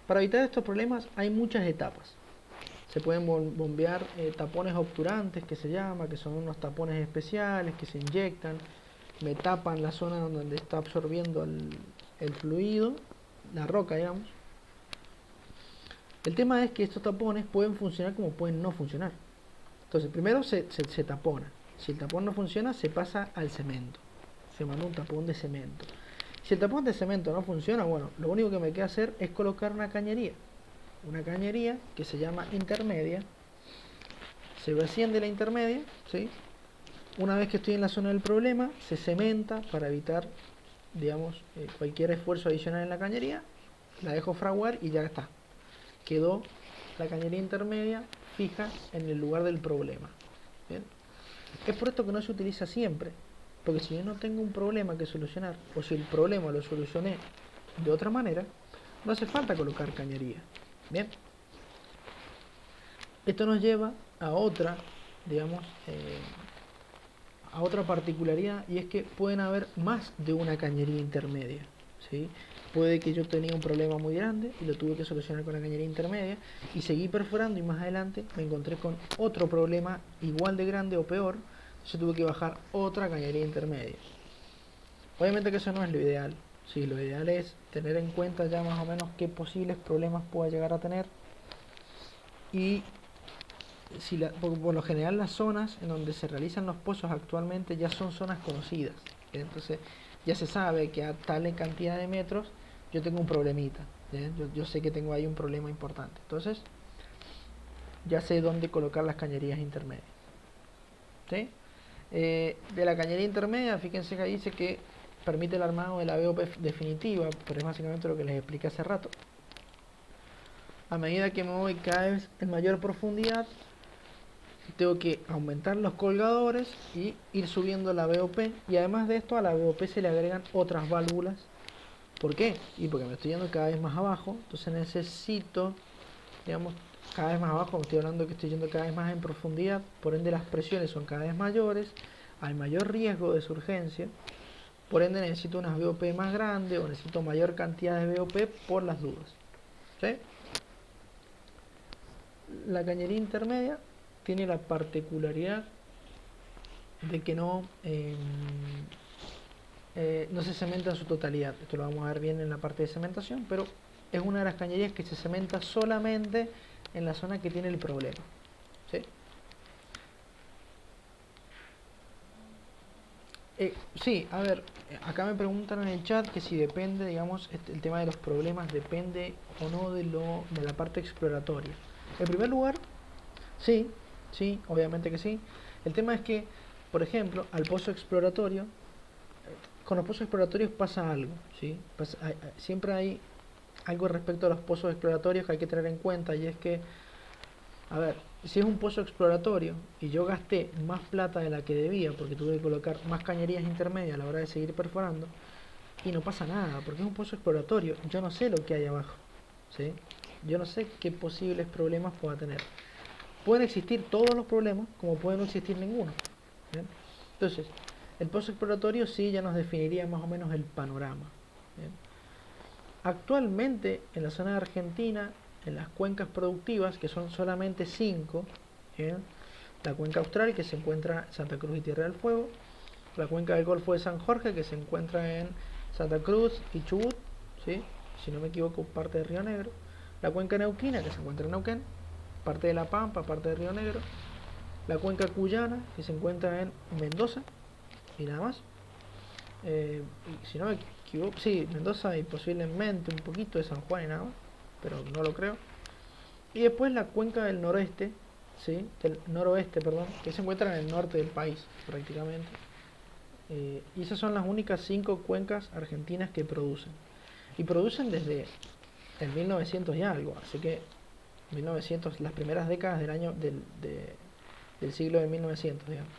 para evitar estos problemas hay muchas etapas. Se pueden bombear tapones obturantes, que se llama, que son unos tapones especiales que se inyectan, me tapan la zona donde está absorbiendo el fluido, la roca, digamos. El tema es que estos tapones pueden funcionar como pueden no funcionar. Entonces, primero se tapona. Si el tapón no funciona, se pasa al cemento. Se manda un tapón de cemento. Si el tapón de cemento no funciona, bueno, lo único que me queda hacer es colocar una cañería. Una cañería que se llama intermedia. Se asciende la intermedia, ¿sí? Una vez que estoy en la zona del problema, se cementa para evitar, digamos, cualquier esfuerzo adicional en la cañería. La dejo fraguar y ya está. Quedó la cañería intermedia fija en el lugar del problema. ¿Bien? Es por esto que no se utiliza siempre, porque si yo no tengo un problema que solucionar, o si el problema lo solucioné de otra manera, no hace falta colocar cañería. Bien, esto nos lleva a otra, digamos, a otra particularidad, y es que pueden haber más de una cañería intermedia, ¿sí? Puede que yo tenía un problema muy grande y lo tuve que solucionar con la cañería intermedia y seguí perforando, y más adelante me encontré con otro problema igual de grande o peor. Yo tuve que bajar otra cañería intermedia. Obviamente que eso no es lo ideal. Sí, lo ideal es tener en cuenta ya más o menos qué posibles problemas pueda llegar a tener. Y si por lo general las zonas en donde se realizan los pozos actualmente ya son zonas conocidas. Entonces ya se sabe que a tal cantidad de metros yo tengo un problemita. Yo sé que tengo ahí un problema importante. Entonces ya sé dónde colocar las cañerías intermedias. ¿Sí? De la cañería intermedia, fíjense que ahí dice que permite el armado de la BOP definitiva, pero es básicamente lo que les expliqué hace rato. A medida que me voy cada vez en mayor profundidad, tengo que aumentar los colgadores y ir subiendo la BOP, y además de esto a la BOP se le agregan otras válvulas. ¿Por qué? Y porque me estoy yendo cada vez más abajo, entonces necesito, digamos, cada vez más abajo, me estoy hablando de que estoy yendo cada vez más en profundidad, por ende las presiones son cada vez mayores, hay mayor riesgo de surgencia, por ende necesito unas BOP más grandes o necesito mayor cantidad de BOP por las dudas. ¿Sí? La cañería intermedia tiene la particularidad de que no no se cementa en su totalidad. Esto lo vamos a ver bien en la parte de cementación, pero es una de las cañerías que se cementa solamente en la zona que tiene el problema. ¿Sí? Sí, a ver, acá me preguntan en el chat que si depende, digamos, el tema de los problemas depende o no de la parte exploratoria. En primer lugar, sí, sí, obviamente que sí. El tema es que, por ejemplo, al pozo exploratorio, con los pozos exploratorios pasa algo, ¿sí? Siempre hay algo respecto a los pozos exploratorios que hay que tener en cuenta, y es que, a ver, si es un pozo exploratorio y yo gasté más plata de la que debía porque tuve que colocar más cañerías intermedias a la hora de seguir perforando, y no pasa nada, porque es un pozo exploratorio, yo no sé lo que hay abajo, ¿sí? Yo no sé qué posibles problemas pueda tener. Pueden existir todos los problemas, como pueden no existir ninguno. ¿Bien? Entonces, el pozo exploratorio sí ya nos definiría más o menos el panorama. ¿Bien? Actualmente, en la zona de Argentina, en las cuencas productivas, que son solamente 5, ¿bien? La cuenca austral, que se encuentra en Santa Cruz y Tierra del Fuego, la cuenca del Golfo de San Jorge, que se encuentra en Santa Cruz y Chubut, ¿sí? Si no me equivoco, parte de Río Negro, la cuenca neuquina, que se encuentra en Neuquén, parte de La Pampa, parte de Río Negro, la cuenca cuyana, que se encuentra en Mendoza, y nada más. Y si no me equivoco, sí, Mendoza y posiblemente un poquito de San Juan y nada más, pero no lo creo. Y después la cuenca del noreste, ¿sí? Del noroeste, perdón, que se encuentra en el norte del país, prácticamente. Y esas son las únicas 5 cuencas argentinas que producen. Y producen desde el 1900 y algo, así que 1900, las primeras décadas del siglo de 1900, digamos.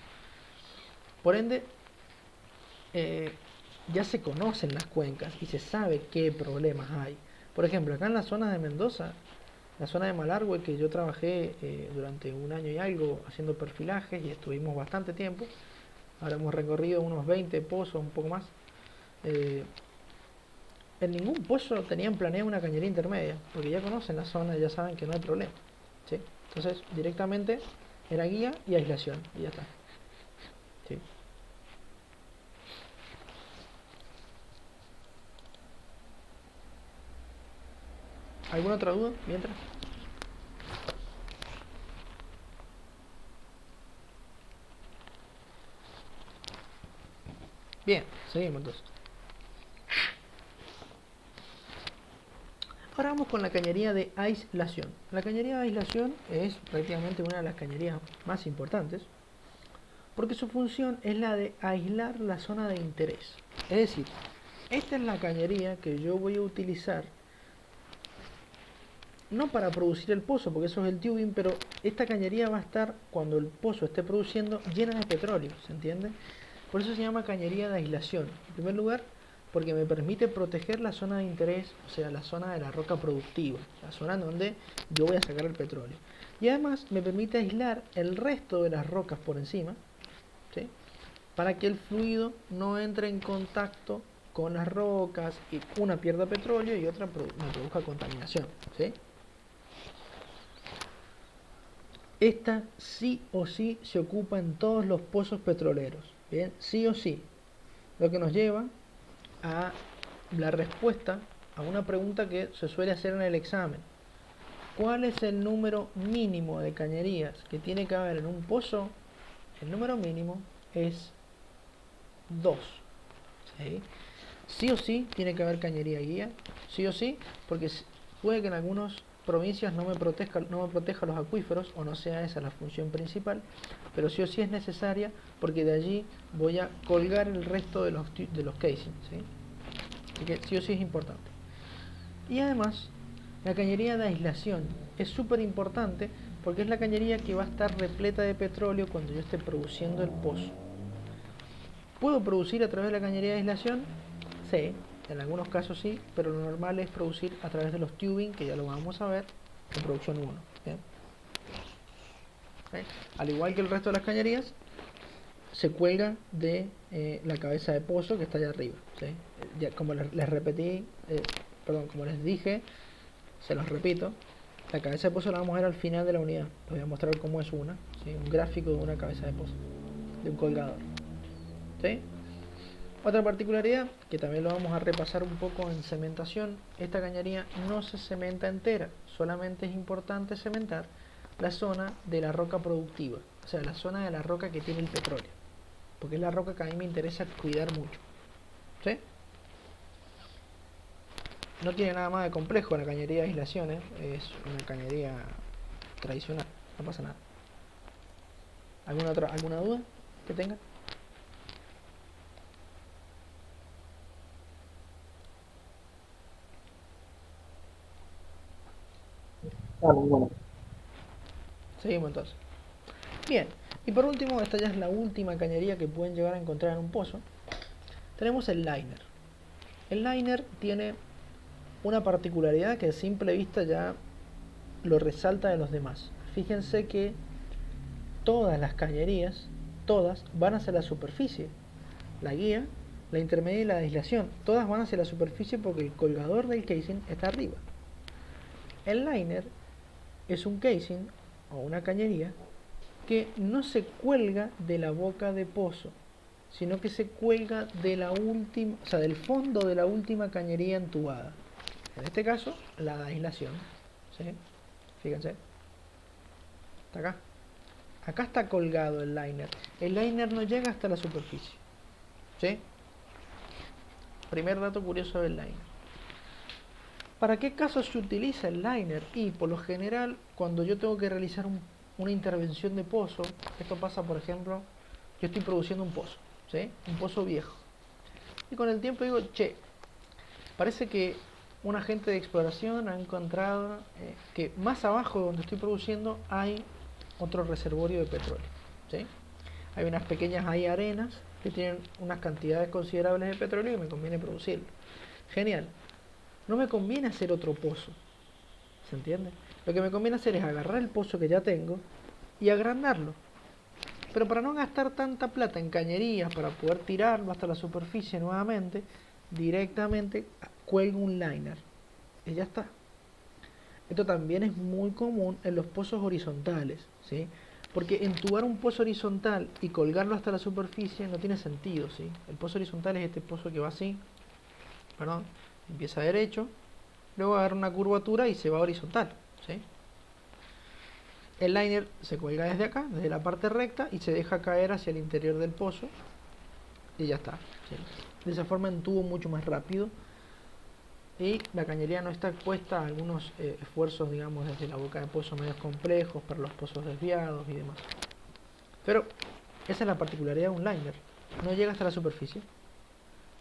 Por ende, ya se conocen las cuencas y se sabe qué problemas hay. Por ejemplo, acá en la zona de Mendoza, la zona de Malargüe, que yo trabajé durante un año y algo haciendo perfilajes y estuvimos bastante tiempo, ahora hemos recorrido unos 20 pozos, un poco más. En ningún pozo tenían planeado una cañería intermedia, porque ya conocen la zona y ya saben que no hay problema, ¿sí? Entonces, directamente era guía y aislación, y ya está. ¿Sí? ¿Alguna otra duda mientras? Bien, seguimos entonces. Ahora vamos con la cañería de aislación. La cañería de aislación es prácticamente una de las cañerías más importantes, porque su función es la de aislar la zona de interés. Es decir, esta es la cañería que yo voy a utilizar no para producir el pozo, porque eso es el tubing, pero esta cañería va a estar, cuando el pozo esté produciendo, llena de petróleo, ¿se entiende? Por eso se llama cañería de aislación. En primer lugar, porque me permite proteger la zona de interés, o sea, la zona de la roca productiva, la zona en donde yo voy a sacar el petróleo. Y además me permite aislar el resto de las rocas por encima, ¿sí? Para que el fluido no entre en contacto con las rocas y una pierda petróleo y otra me produzca contaminación, ¿sí? Esta sí o sí se ocupa en todos los pozos petroleros, ¿bien? Sí o sí. Lo que nos lleva a la respuesta a una pregunta que se suele hacer en el examen. ¿Cuál es el número mínimo de cañerías que tiene que haber en un pozo? El número mínimo es 2. ¿Sí? Sí o sí tiene que haber cañería guía, sí o sí, porque puede que en algunas provincias no me proteja los acuíferos o no sea esa la función principal, pero sí o sí es necesaria porque de allí voy a colgar el resto de los casings, ¿sí? Así que sí o sí es importante. Y además, la cañería de aislación es súper importante porque es la cañería que va a estar repleta de petróleo cuando yo esté produciendo el pozo. ¿Puedo producir a través de la cañería de aislación? Sí, en algunos casos sí, pero lo normal es producir a través de los tubing, que ya lo vamos a ver en producción 1. ¿Bien? ¿Sí? Al igual que el resto de las cañerías, se cuelga de la cabeza de pozo que está allá arriba. ¿Sí? Ya, como les repetí, como les dije, se los repito, la cabeza de pozo la vamos a ver al final de la unidad. Les voy a mostrar cómo es una, ¿sí? Un gráfico de una cabeza de pozo, de un colgador. ¿Sí? Otra particularidad, que también lo vamos a repasar un poco en cementación, esta cañería no se cementa entera, solamente es importante cementar la zona de la roca productiva, o sea, la zona de la roca que tiene el petróleo, porque es la roca que a mí me interesa cuidar mucho, ¿sí? No tiene nada más de complejo la cañería de aislación, ¿eh? Es una cañería tradicional, no pasa nada. ¿Alguna duda que tenga? Bueno. Seguimos entonces. Bien, y por último, esta ya es la última cañería que pueden llegar a encontrar en un pozo. Tenemos el liner. El liner tiene una particularidad que a simple vista ya lo resalta de los demás. Fíjense que todas las cañerías, todas van hacia la superficie. La guía, la intermedia y la de aislación, todas van hacia la superficie porque el colgador del casing está arriba. El liner es un casing o una cañería que no se cuelga de la boca de pozo, sino que se cuelga de la última, o sea, del fondo de la última cañería entubada. En este caso, la de aislación. ¿Sí? Fíjense. Está acá. Acá está colgado el liner. El liner no llega hasta la superficie. ¿Sí? Primer dato curioso del liner. ¿Para qué caso se utiliza el liner? Y por lo general, cuando yo tengo que realizar una intervención de pozo, esto pasa, por ejemplo, yo estoy produciendo un pozo, ¿sí? Un pozo viejo. Y con el tiempo digo, che, parece que un agente de exploración ha encontrado que más abajo de donde estoy produciendo hay otro reservorio de petróleo, ¿sí? Hay unas pequeñas arenas que tienen unas cantidades considerables de petróleo y me conviene producirlo. Genial. No me conviene hacer otro pozo, ¿se entiende? Lo que me conviene hacer es agarrar el pozo que ya tengo y agrandarlo. Pero para no gastar tanta plata en cañerías, para poder tirarlo hasta la superficie nuevamente, directamente cuelgo un liner y ya está. Esto también es muy común en los pozos horizontales, ¿sí? Porque entubar un pozo horizontal y colgarlo hasta la superficie no tiene sentido, ¿sí? El pozo horizontal es este pozo que va así, perdón, empieza derecho, luego agarra una curvatura y se va horizontal, ¿sí? El liner se cuelga desde acá, desde la parte recta, y se deja caer hacia el interior del pozo y ya está, ¿sí? De esa forma entubo mucho más rápido y la cañería no está expuesta a algunos esfuerzos, digamos, desde la boca de pozo medios complejos para los pozos desviados y demás. Pero esa es la particularidad de un liner, no llega hasta la superficie.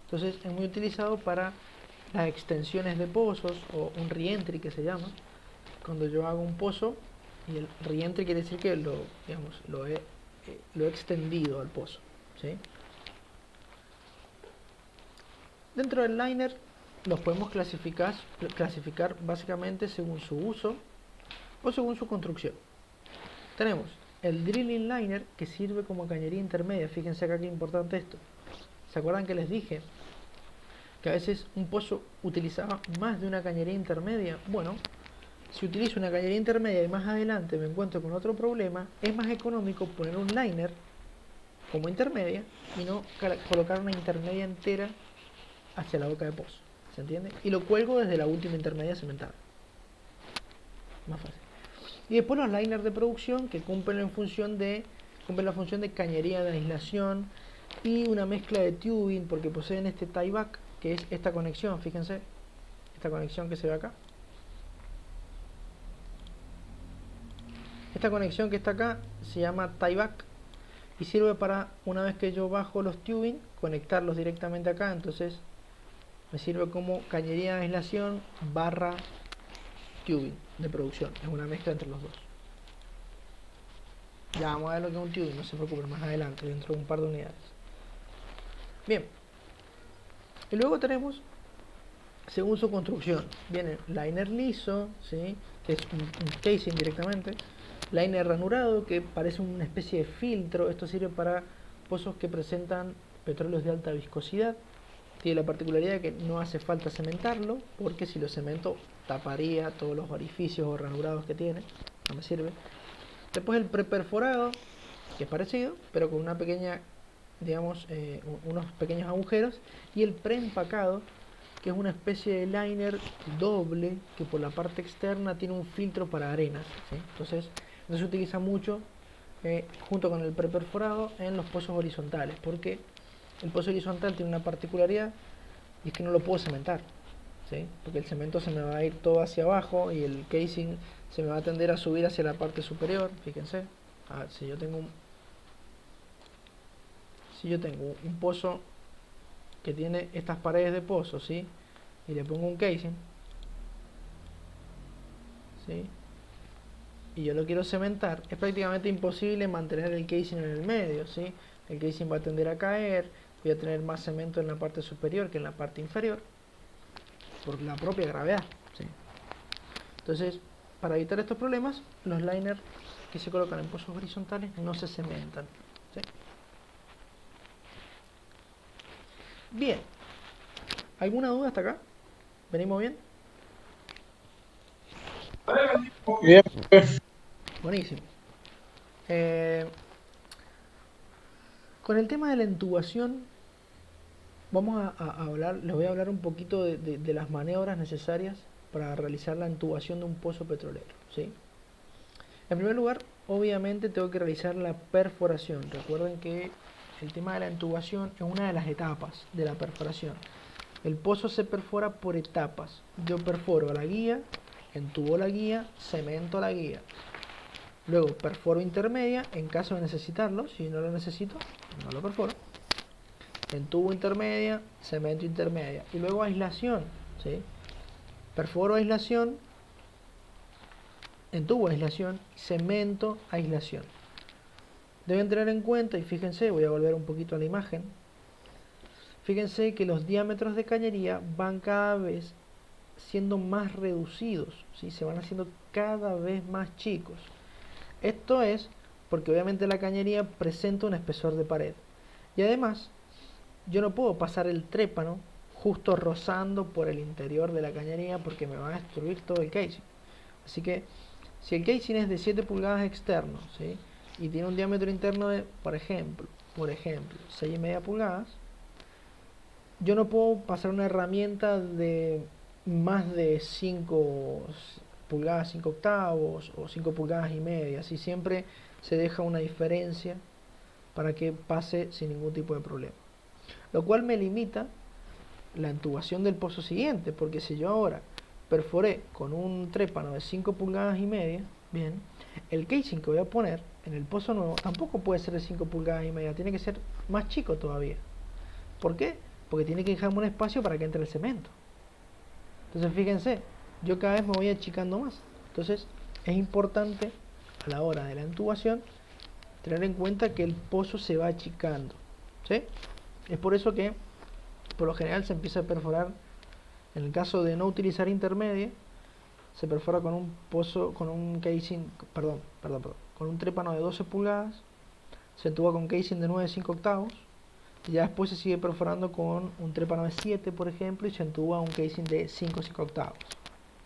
Entonces es muy utilizado para las extensiones de pozos o un reentry que se llama. Cuando yo hago un pozo y el reentry quiere decir que lo he extendido al pozo, ¿sí? Dentro del liner los podemos clasificar básicamente según su uso o según su construcción. Tenemos el drilling liner, que sirve como cañería intermedia. Fíjense acá qué importante esto. ¿Se acuerdan que les dije que a veces un pozo utilizaba más de una cañería intermedia? Bueno, si utilizo una cañería intermedia y más adelante me encuentro con otro problema, es más económico poner un liner como intermedia y no colocar una intermedia entera hacia la boca de pozo. ¿Se entiende? Y lo cuelgo desde la última intermedia cementada. Más fácil. Y después los liners de producción que cumplen la función de cañería de aislación y una mezcla de tubing, porque poseen este tieback, que es esta conexión, fíjense, esta conexión que se ve acá. Esta conexión que está acá se llama tieback y sirve para, una vez que yo bajo los tubing, conectarlos directamente acá. Entonces me sirve como cañería de aislación barra tubing de producción. Es una mezcla entre los dos. Ya vamos a ver lo que es un tubing, no se preocupen, más adelante, dentro de un par de unidades. Bien. Y luego tenemos, según su construcción, viene liner liso, ¿sí? Que es un casing directamente. Liner ranurado, que parece una especie de filtro. Esto sirve para pozos que presentan petróleos de alta viscosidad. Tiene la particularidad de que no hace falta cementarlo, porque si lo cemento taparía todos los orificios o ranurados que tiene. No me sirve. Después el preperforado, que es parecido, pero con una pequeña digamos, unos pequeños agujeros, y el preempacado, que es una especie de liner doble que por la parte externa tiene un filtro para arenas, ¿sí? Entonces no se utiliza mucho junto con el preperforado en los pozos horizontales, porque el pozo horizontal tiene una particularidad y es que no lo puedo cementar, ¿sí? Porque el cemento se me va a ir todo hacia abajo y el casing se me va a tender a subir hacia la parte superior. Fíjense, si yo tengo un pozo que tiene estas paredes de pozo, ¿sí? Y le pongo un casing, ¿sí? Y yo lo quiero cementar, es prácticamente imposible mantener el casing en el medio, ¿sí? El casing va a tender a caer, voy a tener más cemento en la parte superior que en la parte inferior, por la propia gravedad, ¿sí? Entonces, para evitar estos problemas, los liners que se colocan en pozos horizontales no se cementan, ¿sí? Bien, ¿alguna duda hasta acá? ¿Venimos bien? Bien. Buenísimo. Con el tema de la intubación, vamos a hablar, les voy a hablar un poquito de las maniobras necesarias para realizar la intubación de un pozo petrolero, ¿sí? En primer lugar, obviamente tengo que realizar la perforación. Recuerden que el tema de la intubación es una de las etapas de la perforación. El pozo se perfora por etapas. Yo perforo la guía, entubo la guía, cemento la guía. Luego perforo intermedia en caso de necesitarlo. Si no lo necesito, no lo perforo. Entubo intermedia, cemento intermedia. Y luego aislación, ¿sí? Perforo aislación, entubo aislación, cemento aislación. Deben tener en cuenta, y fíjense, voy a volver un poquito a la imagen. Fíjense que los diámetros de cañería van cada vez siendo más reducidos, ¿sí? Se van haciendo cada vez más chicos. Esto es porque obviamente la cañería presenta un espesor de pared. Y además, yo no puedo pasar el trépano justo rozando por el interior de la cañería porque me va a destruir todo el casing. Así que, si el casing es de 7 pulgadas externo, ¿sí? Y tiene un diámetro interno de, por ejemplo, 6,5 pulgadas, yo no puedo pasar una herramienta de más de 5 pulgadas, 5 octavos o 5 pulgadas y media. Así siempre se deja una diferencia para que pase sin ningún tipo de problema. Lo cual me limita la intubación del pozo siguiente, porque si yo ahora perforé con un trépano de 5 pulgadas y media, bien, el casing que voy a poner en el pozo nuevo tampoco puede ser de 5 pulgadas y media, tiene que ser más chico todavía. ¿Por qué? Porque tiene que dejarme un espacio para que entre el cemento. Entonces fíjense, yo cada vez me voy achicando más. Entonces es importante a la hora de la intubación tener en cuenta que el pozo se va achicando, ¿sí? Es por eso que por lo general se empieza a perforar, en el caso de no utilizar intermedia, se perfora con un pozo, con un casing, con un trépano de 12 pulgadas, se entuba con casing de 9,5 octavos, y ya después se sigue perforando con un trépano de 7, por ejemplo, y se entuba un casing de 5,5 octavos,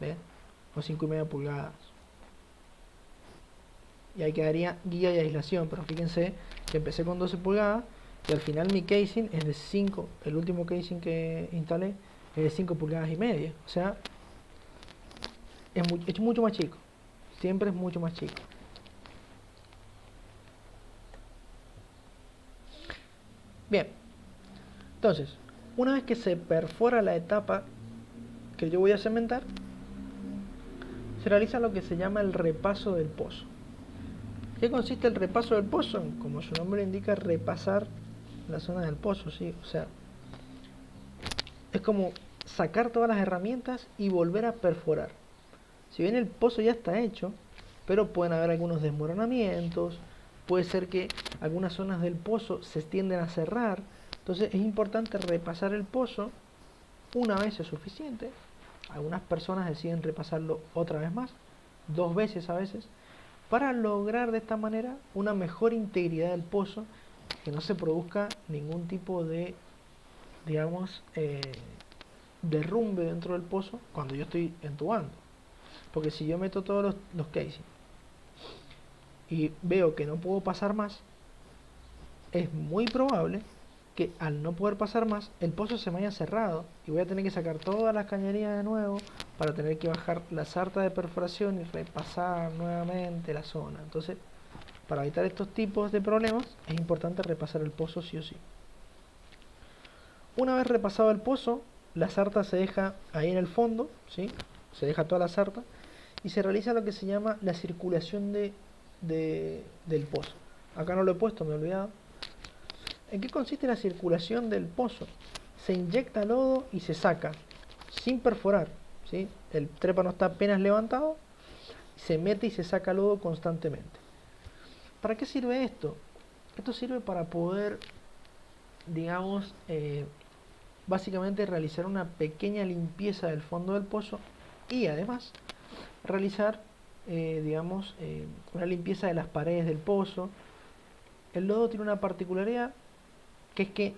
¿ven? O 5,5 pulgadas. Y ahí quedaría guía y aislación, pero fíjense que empecé con 12 pulgadas y al final mi casing es de 5, el último casing que instalé es de 5 pulgadas y media, o sea, es mucho más chico, siempre es mucho más chico. Bien, entonces, una vez que se perfora la etapa que yo voy a cementar, se realiza lo que se llama el repaso del pozo. ¿Qué consiste el repaso del pozo? Como su nombre indica, repasar la zona del pozo, ¿sí? O sea, es como sacar todas las herramientas y volver a perforar. Si bien el pozo ya está hecho, pero pueden haber algunos desmoronamientos, puede ser que algunas zonas del pozo se tienden a cerrar, entonces es importante repasar el pozo. Una vez es suficiente, algunas personas deciden repasarlo otra vez más, 2 veces a veces, para lograr de esta manera una mejor integridad del pozo, que no se produzca ningún tipo de, digamos, derrumbe dentro del pozo cuando yo estoy entubando. Porque si yo meto todos los casing y veo que no puedo pasar más, es muy probable que al no poder pasar más, el pozo se me haya cerrado y voy a tener que sacar todas las cañerías de nuevo para tener que bajar la sarta de perforación y repasar nuevamente la zona. Entonces, para evitar estos tipos de problemas, es importante repasar el pozo sí o sí. Una vez repasado el pozo, la sarta se deja ahí en el fondo, ¿sí? Se deja toda la sarta y se realiza lo que se llama la circulación del pozo. Acá no lo he puesto, me he olvidado. ¿En qué consiste la circulación del pozo? Se inyecta lodo y se saca sin perforar, ¿sí? El trépano está apenas levantado, se mete y se saca lodo constantemente. ¿Para qué sirve esto? Esto sirve para poder, digamos, básicamente realizar una pequeña limpieza del fondo del pozo y además realizar, digamos, una limpieza de las paredes del pozo. El lodo tiene una particularidad, que es que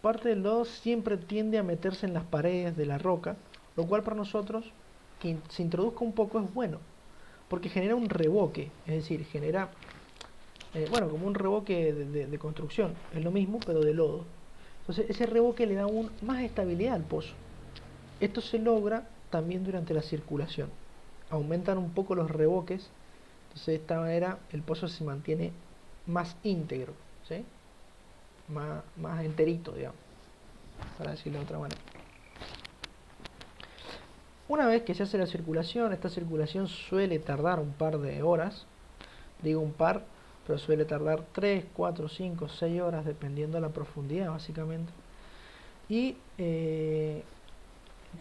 parte del lodo siempre tiende a meterse en las paredes de la roca, lo cual para nosotros, que se introduzca un poco, es bueno, porque genera un revoque, es decir, genera, bueno, como un revoque de construcción, es lo mismo, pero de lodo. Entonces ese revoque le da más estabilidad al pozo. Esto se logra también durante la circulación. Aumentan un poco los revoques, entonces de esta manera el pozo se mantiene más íntegro, ¿sí? Más enterito, digamos, para decirlo de otra manera. Una vez que se hace la circulación, esta circulación suele tardar un par de horas, digo un par, pero suele tardar 3, 4, 5, 6 horas, dependiendo de la profundidad, básicamente. Y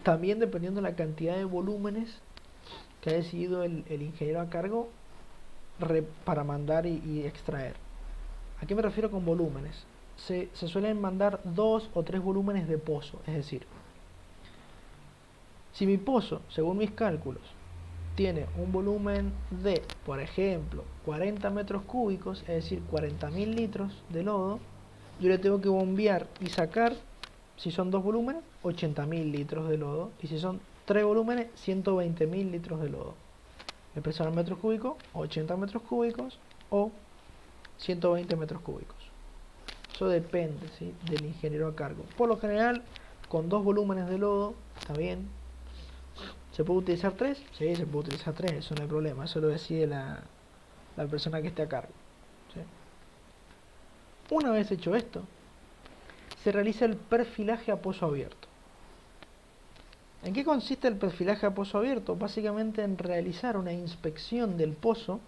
también dependiendo de la cantidad de volúmenes que ha decidido el ingeniero a cargo para mandar y extraer. ¿A qué me refiero con volúmenes? Se suelen mandar 2 o 3 volúmenes de pozo, es decir, si mi pozo, según mis cálculos, tiene un volumen de, por ejemplo, 40 metros cúbicos, es decir, 40.000 litros de lodo, yo le tengo que bombear y sacar, si son 2 volúmenes, 80.000 litros de lodo, y si son 3 volúmenes, 120.000 litros de lodo. Expresado en metros cúbicos, 80 metros cúbicos o 120 metros cúbicos. Eso depende, ¿sí?, del ingeniero a cargo. Por lo general, con 2 volúmenes de lodo, está bien. ¿Se puede utilizar 3? Sí, se puede utilizar 3, eso no hay problema. Eso lo decide la persona que esté a cargo, ¿sí? Una vez hecho esto, se realiza el perfilaje a pozo abierto. ¿En qué consiste el perfilaje a pozo abierto? Básicamente en realizar una inspección del pozo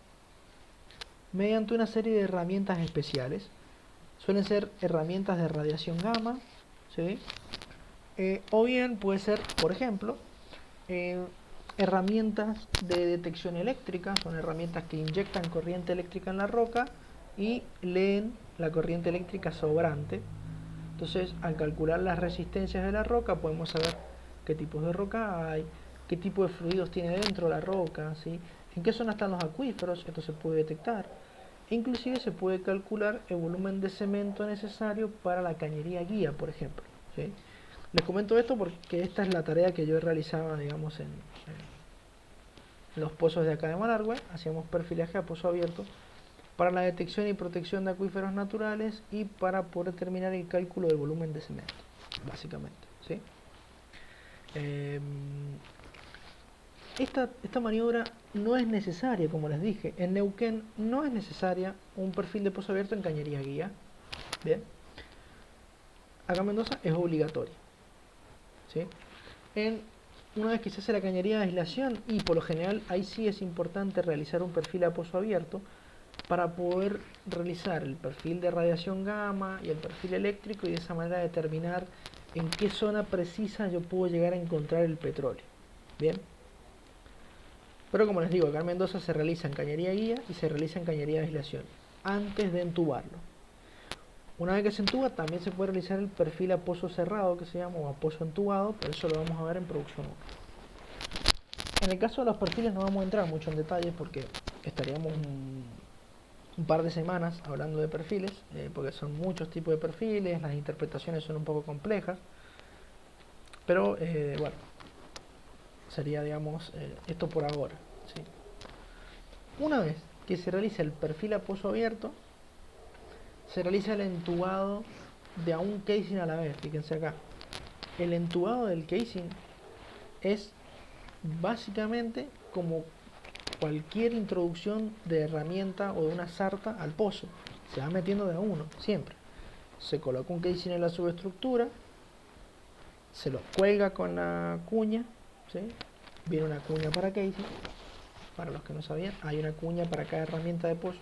mediante una serie de herramientas especiales. Suelen ser herramientas de radiación gamma, ¿sí? O bien puede ser, por ejemplo, herramientas de detección eléctrica. Son herramientas que inyectan corriente eléctrica en la roca y leen la corriente eléctrica sobrante. Entonces, al calcular las resistencias de la roca, podemos saber qué tipos de roca hay, qué tipo de fluidos tiene dentro la roca, ¿sí?, en qué zona están los acuíferos. Esto se puede detectar. Inclusive se puede calcular el volumen de cemento necesario para la cañería guía, por ejemplo, ¿sí? Les comento esto porque esta es la tarea que yo realizaba, digamos, en los pozos de acá de Malargüe. Hacíamos perfilaje a pozo abierto para la detección y protección de acuíferos naturales y para poder determinar el cálculo del volumen de cemento, básicamente, ¿sí? Esta maniobra no es necesaria, como les dije. En Neuquén no es necesaria un perfil de pozo abierto en cañería guía. Bien. Acá en Mendoza es obligatorio, ¿sí? Una vez que se hace la cañería de aislación, y por lo general ahí sí es importante realizar un perfil a pozo abierto para poder realizar el perfil de radiación gamma y el perfil eléctrico, y de esa manera determinar en qué zona precisa yo puedo llegar a encontrar el petróleo. Bien. Pero como les digo, acá en Mendoza se realiza en cañería guía y se realiza en cañería de aislación antes de entubarlo. Una vez que se entuba, también se puede realizar el perfil a pozo cerrado, que se llama, o a pozo entubado, pero eso lo vamos a ver en producción 1. En el caso de los perfiles no vamos a entrar mucho en detalle porque estaríamos un par de semanas hablando de perfiles, porque son muchos tipos de perfiles, las interpretaciones son un poco complejas, pero bueno, sería, digamos, esto por ahora, ¿sí? Una vez que se realiza el perfil a pozo abierto, se realiza el entubado de a un casing a la vez. Fíjense acá. El entubado del casing es básicamente como cualquier introducción de herramienta o de una sarta al pozo. Se va metiendo de a uno, siempre. Se coloca un casing en la subestructura, se lo cuelga con la cuña, ¿sí? Viene una cuña para casing. Para los que no sabían, hay una cuña para cada herramienta de pozo.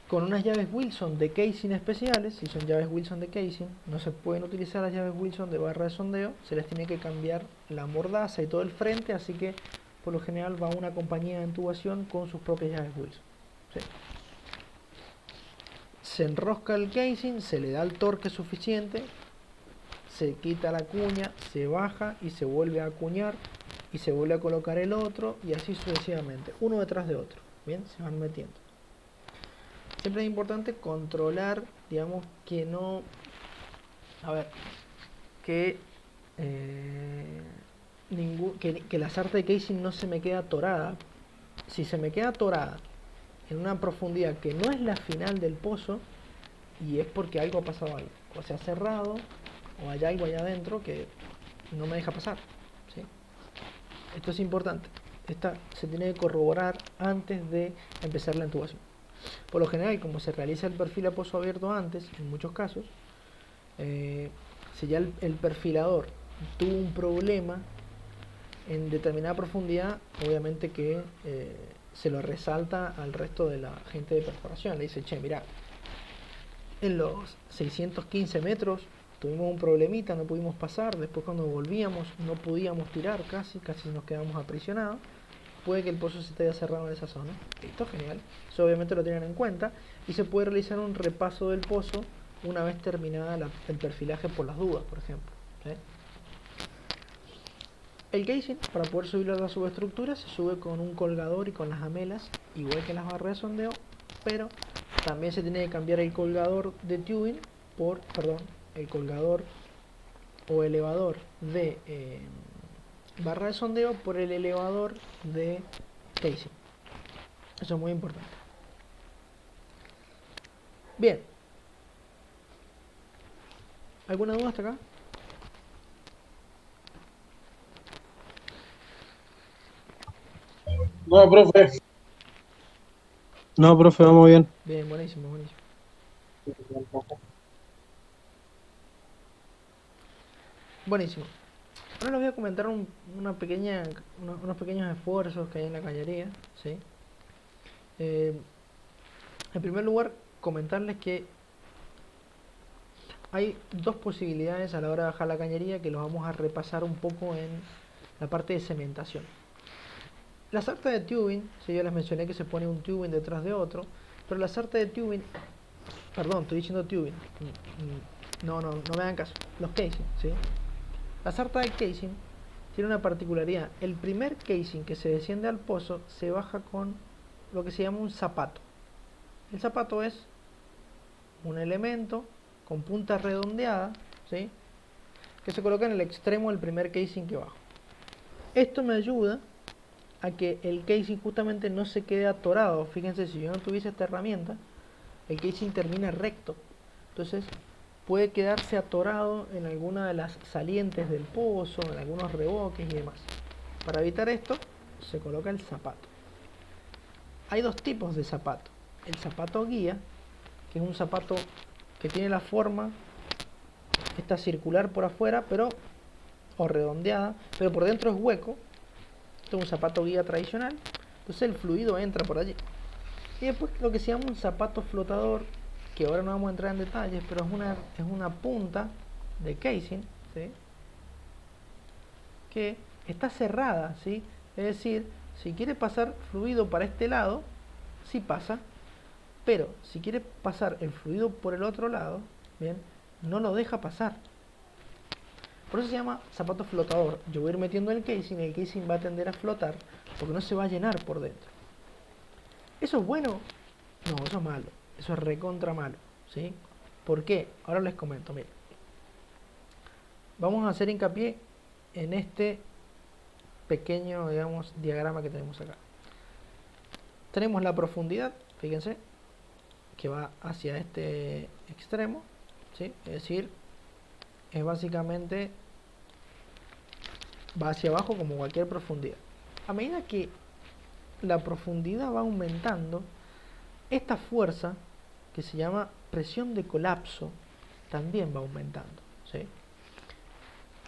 Con unas llaves Wilson de casing especiales, si son llaves Wilson de casing, no se pueden utilizar las llaves Wilson de barra de sondeo, se les tiene que cambiar la mordaza y todo el frente, así que por lo general va una compañía de intubación con sus propias llaves Wilson. ¿Sí? Se enrosca el casing, se le da el torque suficiente, se quita la cuña, se baja y se vuelve a acuñar y se vuelve a colocar el otro y así sucesivamente, uno detrás de otro. Bien, se van metiendo. Siempre es importante controlar, digamos, que no, a ver, que que la sarta de casing no se me quede atorada. Si se me queda atorada en una profundidad que no es la final del pozo, y es porque algo ha pasado ahí, o se ha cerrado, o hay algo allá adentro que no me deja pasar, ¿sí? Esto es importante. Esta se tiene que corroborar antes de empezar la intubación. Por lo general, como se realiza el perfil a pozo abierto antes, en muchos casos, si ya el perfilador tuvo un problema en determinada profundidad, obviamente que se lo resalta al resto de la gente de perforación. Le dice, che, mira, en los 615 metros tuvimos un problemita, no pudimos pasar, después cuando volvíamos no podíamos tirar, casi nos quedamos aprisionados. Puede que el pozo se te haya cerrado en esa zona. Listo, genial. Eso obviamente lo tienen en cuenta. Y se puede realizar un repaso del pozo una vez terminada el perfilaje por las dudas, por ejemplo. ¿Sí? El casing, para poder subirlo a la subestructura, se sube con un colgador y con las amelas, igual que las barras de sondeo, pero también se tiene que cambiar el colgador de tubing por, perdón, el colgador o elevador de barra de sondeo por el elevador de casing. Eso es muy importante. Bien. ¿Alguna duda hasta acá? No, profe. No, profe, vamos bien. Bien, buenísimo, buenísimo. Buenísimo. Ahora les voy a comentar unos pequeños esfuerzos que hay en la cañería, ¿sí? En primer lugar, comentarles que hay dos posibilidades a la hora de bajar la cañería que los vamos a repasar un poco en la parte de cementación. La sarta de tubing, sí, yo les mencioné que se pone un tubing detrás de otro, pero la sarta de tubing, perdón, estoy diciendo tubing, no me hagan caso, los casing, ¿sí? La sarta de casing tiene una particularidad. El primer casing que se desciende al pozo se baja con lo que se llama un zapato. El zapato es un elemento con punta redondeada, ¿sí?, que se coloca en el extremo del primer casing que bajo. Esto me ayuda a que el casing justamente no se quede atorado. Fíjense, si yo no tuviese esta herramienta, el casing termina recto. Entonces puede quedarse atorado en alguna de las salientes del pozo, en algunos revoques y demás. Para evitar esto, se coloca el zapato. Hay dos tipos de zapato. El zapato guía, que es un zapato que tiene la forma, esta circular por afuera, pero o redondeada, pero por dentro es hueco. Esto es un zapato guía tradicional. Entonces el fluido entra por allí. Y después lo que se llama un zapato flotador, que ahora no vamos a entrar en detalles, pero es una punta de casing, ¿sí?, que está cerrada, ¿sí? Es decir, si quiere pasar fluido para este lado, sí pasa, pero si quiere pasar el fluido por el otro lado, bien, no lo deja pasar. Por eso se llama zapato flotador. Yo voy a ir metiendo el casing va a tender a flotar porque no se va a llenar por dentro. ¿Eso es bueno? No, eso es malo. Eso es recontra malo, ¿sí? ¿Por qué? Ahora les comento, miren. Vamos a hacer hincapié en este pequeño, digamos, diagrama que tenemos acá. Tenemos la profundidad, fíjense, que va hacia este extremo, ¿sí? Es decir, es básicamente va hacia abajo como cualquier profundidad. A medida que la profundidad va aumentando, esta fuerza, que se llama presión de colapso, también va aumentando, ¿sí?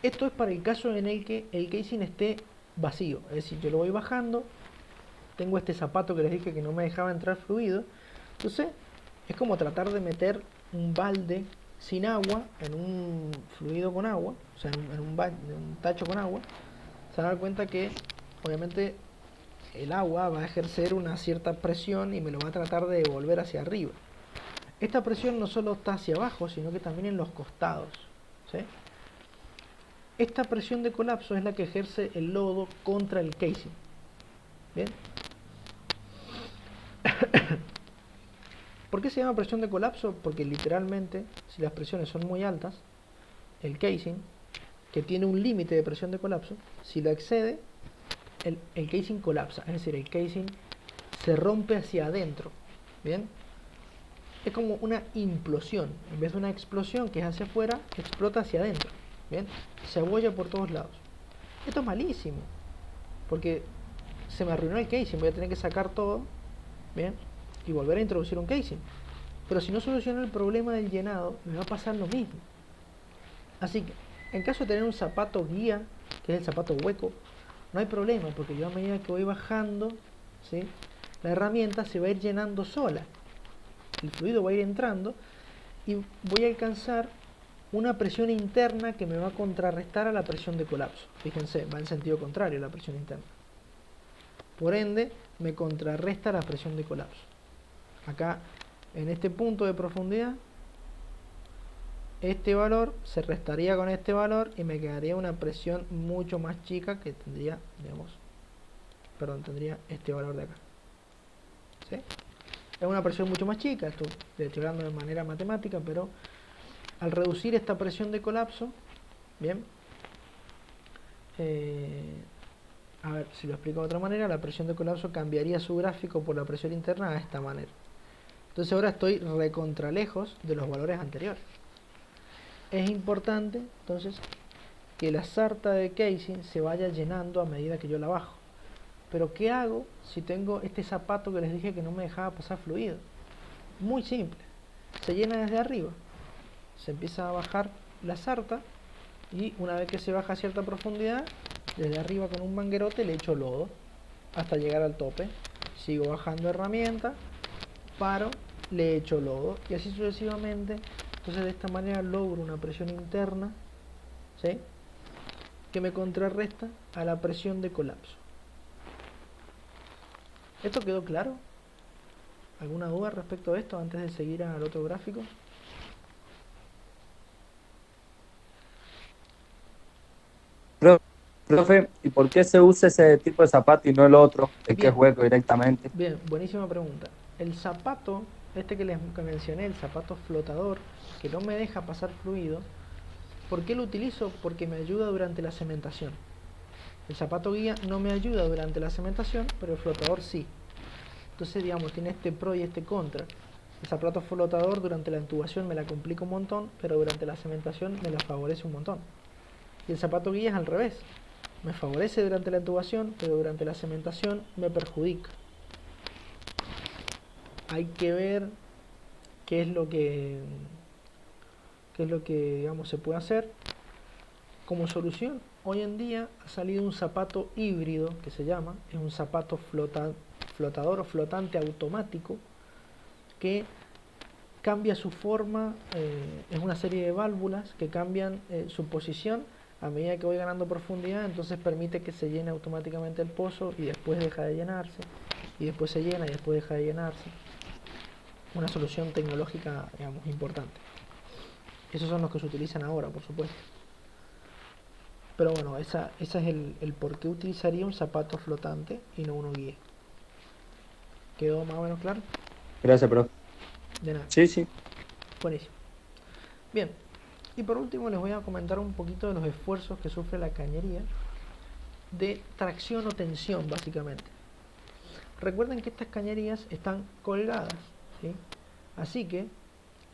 Esto es para el caso en el que el casing esté vacío, es decir, yo lo voy bajando, tengo este zapato que les dije que no me dejaba entrar fluido, entonces es como tratar de meter un balde sin agua en un fluido con agua, o sea, en un tacho con agua. Se van a dar cuenta que obviamente el agua va a ejercer una cierta presión y me lo va a tratar de devolver hacia arriba. Esta presión no solo está hacia abajo, sino que también en los costados, ¿sí? Esta presión de colapso es la que ejerce el lodo contra el casing. ¿Bien? ¿Por qué se llama presión de colapso? Porque literalmente, si las presiones son muy altas, el casing, que tiene un límite de presión de colapso, si lo excede, el casing colapsa. Es decir, el casing se rompe hacia adentro. ¿Bien? Es como una implosión. En vez de una explosión que es hacia afuera, explota hacia adentro. ¿Bien? Se abolla por todos lados. Esto es malísimo, porque se me arruinó el casing. Voy a tener que sacar todo, ¿bien? Y volver a introducir un casing. Pero si no soluciono el problema del llenado, me va a pasar lo mismo. Así que, en caso de tener un zapato guía, que es el zapato hueco, no hay problema, porque yo a medida que voy bajando, ¿sí?, la herramienta se va a ir llenando sola. El fluido va a ir entrando y voy a alcanzar una presión interna que me va a contrarrestar a la presión de colapso. Fíjense, va en sentido contrario la presión interna. Por ende, me contrarresta la presión de colapso. Acá, en este punto de profundidad, este valor se restaría con este valor y me quedaría una presión mucho más chica que tendría, digamos, tendría este valor de acá. ¿Sí? Es una presión mucho más chica, estoy hablando de manera matemática, pero al reducir esta presión de colapso, bien, a ver si lo explico de otra manera, la presión de colapso cambiaría su gráfico por la presión interna de esta manera. Entonces ahora estoy recontra lejos de los valores anteriores. Es importante entonces que la sarta de casing se vaya llenando a medida que yo la bajo. Pero ¿qué hago si tengo este zapato que les dije que no me dejaba pasar fluido? Muy simple, se llena desde arriba, se empieza a bajar la sarta y una vez que se baja a cierta profundidad, desde arriba con un manguerote le echo lodo hasta llegar al tope. Sigo bajando herramienta, paro, le echo lodo y así sucesivamente. Entonces de esta manera logro una presión interna, ¿sí?, que me contrarresta a la presión de colapso. ¿Esto quedó claro? ¿Alguna duda respecto a esto antes de seguir al otro gráfico? Profe, ¿y por qué se usa ese tipo de zapato y no el otro, el que es Bien, hueco directamente? bien, buenísima pregunta. El zapato, este que mencioné, el zapato flotador, que no me deja pasar fluido, ¿por qué lo utilizo? Porque me ayuda durante la cementación. El zapato guía no me ayuda durante la cementación, pero el flotador sí. Entonces, digamos, tiene este pro y este contra. El zapato flotador durante la intubación me la complica un montón, pero durante la cementación me la favorece un montón. Y el zapato guía es al revés. Me favorece durante la intubación, pero durante la cementación me perjudica. Hay que ver qué es lo que digamos se puede hacer. Como solución, hoy en día ha salido un zapato híbrido que se llama, es un zapato flotador o flotante automático que cambia su forma, es una serie de válvulas que cambian su posición a medida que voy ganando profundidad, entonces permite que se llene automáticamente el pozo y después deja de llenarse, y después se llena y después deja de llenarse. Una solución tecnológica, digamos, importante. Esos son los que se utilizan ahora, por supuesto. Pero bueno, ese es el por qué utilizaría un zapato flotante y no uno guía. ¿Quedó más o menos claro? Gracias, profe. De nada. Sí, sí. Buenísimo. Bien, y por último les voy a comentar un poquito de los esfuerzos que sufre la cañería de tracción o tensión, básicamente. Recuerden que estas cañerías están colgadas, ¿sí?, Así que,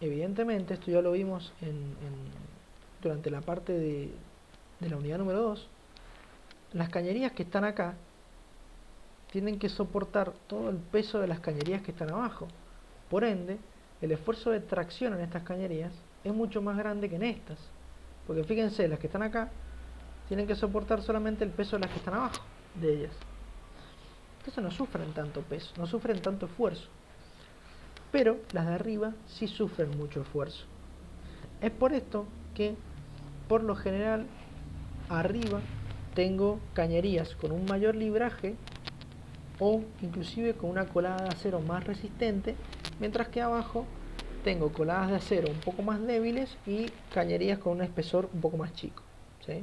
evidentemente, esto ya lo vimos durante la parte de la unidad número 2. Las cañerías que están acá tienen que soportar todo el peso de las cañerías que están abajo. Por ende, el esfuerzo de tracción en estas cañerías es mucho más grande que en estas. Porque fíjense, las que están acá tienen que soportar solamente el peso de las que están abajo de ellas. Entonces no sufren tanto peso, no sufren tanto esfuerzo. Pero las de arriba sí sufren mucho esfuerzo. Es por esto que, por lo general, arriba tengo cañerías con un mayor libraje o inclusive con una colada de acero más resistente, mientras que abajo tengo coladas de acero un poco más débiles y cañerías con un espesor un poco más chico, ¿sí?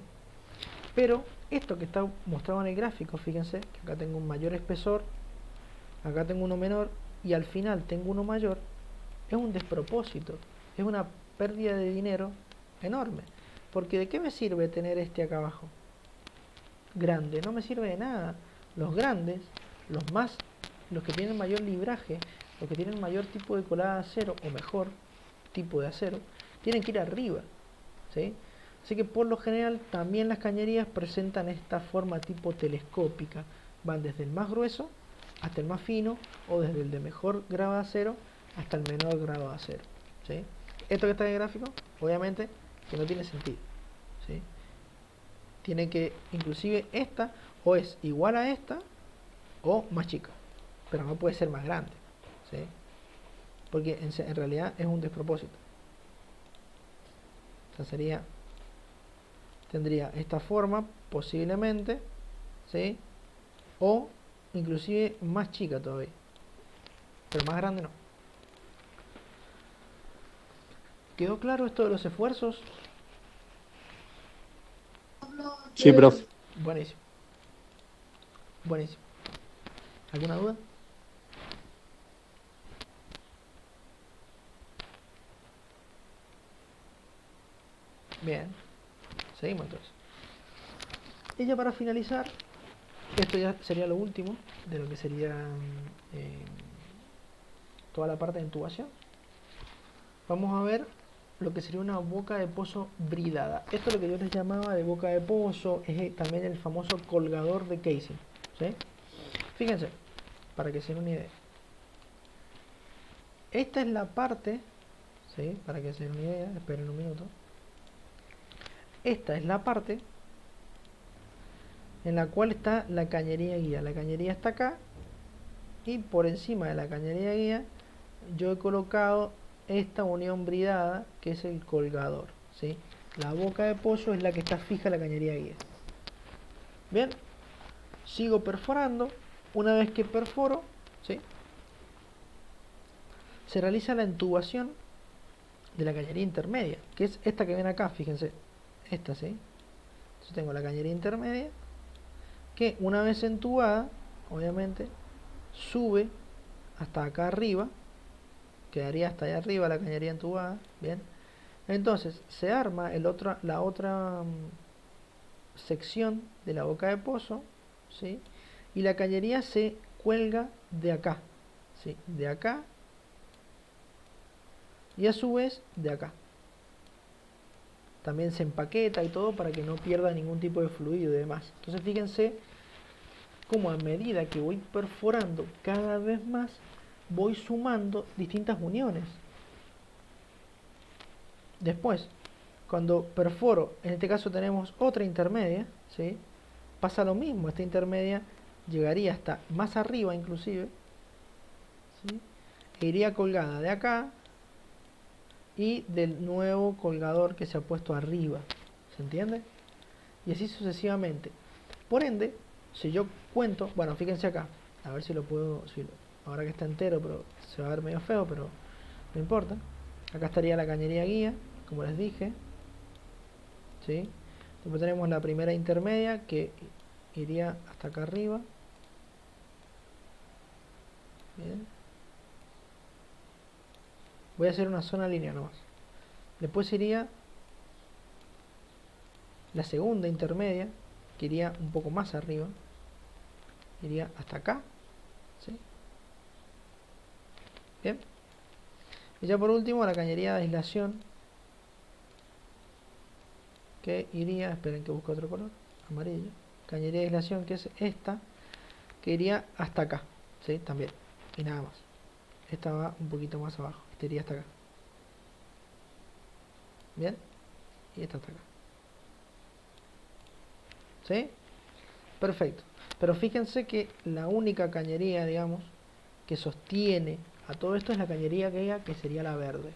Pero esto que está mostrado en el gráfico, fíjense que acá tengo un mayor espesor, acá tengo uno menor y al final tengo uno mayor, es un despropósito, es una pérdida de dinero enorme. Porque ¿de qué me sirve tener este acá abajo grande? No me sirve de nada. Los grandes, los que tienen mayor libraje, los que tienen mayor tipo de colada de acero o mejor tipo de acero, tienen que ir arriba, ¿sí? Así que por lo general también las cañerías presentan esta forma tipo telescópica. Van desde el más grueso hasta el más fino, o desde el de mejor grado de acero hasta el menor grado de acero, ¿sí? Esto que está en el gráfico, obviamente que no tiene sentido, ¿sí? Tiene que, inclusive esta, o es igual a esta, o más chica, pero no puede ser más grande, ¿sí? Porque en realidad es un despropósito. O sea, tendría esta forma, posiblemente, ¿sí? O inclusive más chica todavía, pero más grande no. ¿Quedó claro esto de los esfuerzos? Sí, profe. Buenísimo. Buenísimo. ¿Alguna duda? Bien. Seguimos entonces. Y ya para finalizar, esto ya sería lo último de lo que sería toda la parte de intubación. Vamos a ver lo que sería una boca de pozo bridada. Esto es lo que yo les llamaba de boca de pozo, es también el famoso colgador de casing, ¿sí? Fíjense, para que se den una idea. Esta es la parte, ¿sí? Para que se den una idea, esperen un minuto. Esta es la parte en la cual está la cañería guía. La cañería está acá y por encima de la cañería guía yo he colocado esta unión bridada que es el colgador, ¿sí? La boca de pozo es la que está fija en la cañería guía. Bien, sigo perforando. Una vez que perforo, ¿sí?, se realiza la intubación de la cañería intermedia, que es esta que ven acá, fíjense, esta, ¿sí? Entonces tengo la cañería intermedia que una vez entubada, obviamente, sube hasta acá arriba, quedaría hasta allá arriba la cañería entubada, bien. Entonces se arma la otra sección de la boca de pozo, ¿sí? Y la cañería se cuelga de acá, ¿sí?, de acá y a su vez de acá. También se empaqueta y todo para que no pierda ningún tipo de fluido y demás. Entonces fíjense cómo a medida que voy perforando cada vez más, voy sumando distintas uniones. Después, cuando perforo, en este caso tenemos otra intermedia, ¿sí?, pasa lo mismo. Esta intermedia llegaría hasta más arriba inclusive, ¿sí?, e iría colgada de acá y del nuevo colgador que se ha puesto arriba, ¿se entiende? Y así sucesivamente. Por ende, si yo cuento, bueno, fíjense acá, a ver si lo puedo, ahora que está entero, pero se va a ver medio feo, pero no importa. Acá estaría la cañería guía, como les dije, ¿sí? Después tenemos la primera intermedia que iría hasta acá arriba. Bien. Voy a hacer una zona línea nomás. Después iría la segunda intermedia, que iría un poco más arriba, iría hasta acá, ¿sí? Bien. Y ya por último la cañería de aislación, que iría, esperen que busque otro color, amarillo. Cañería de aislación, que es esta, que iría hasta acá, ¿sí? También, y nada más. Esta va un poquito más abajo, esta iría hasta acá. Bien, y esta hasta acá. ¿Sí? Perfecto. Pero fíjense que la única cañería, digamos, que sostiene a todo esto es la cañería que sería la verde.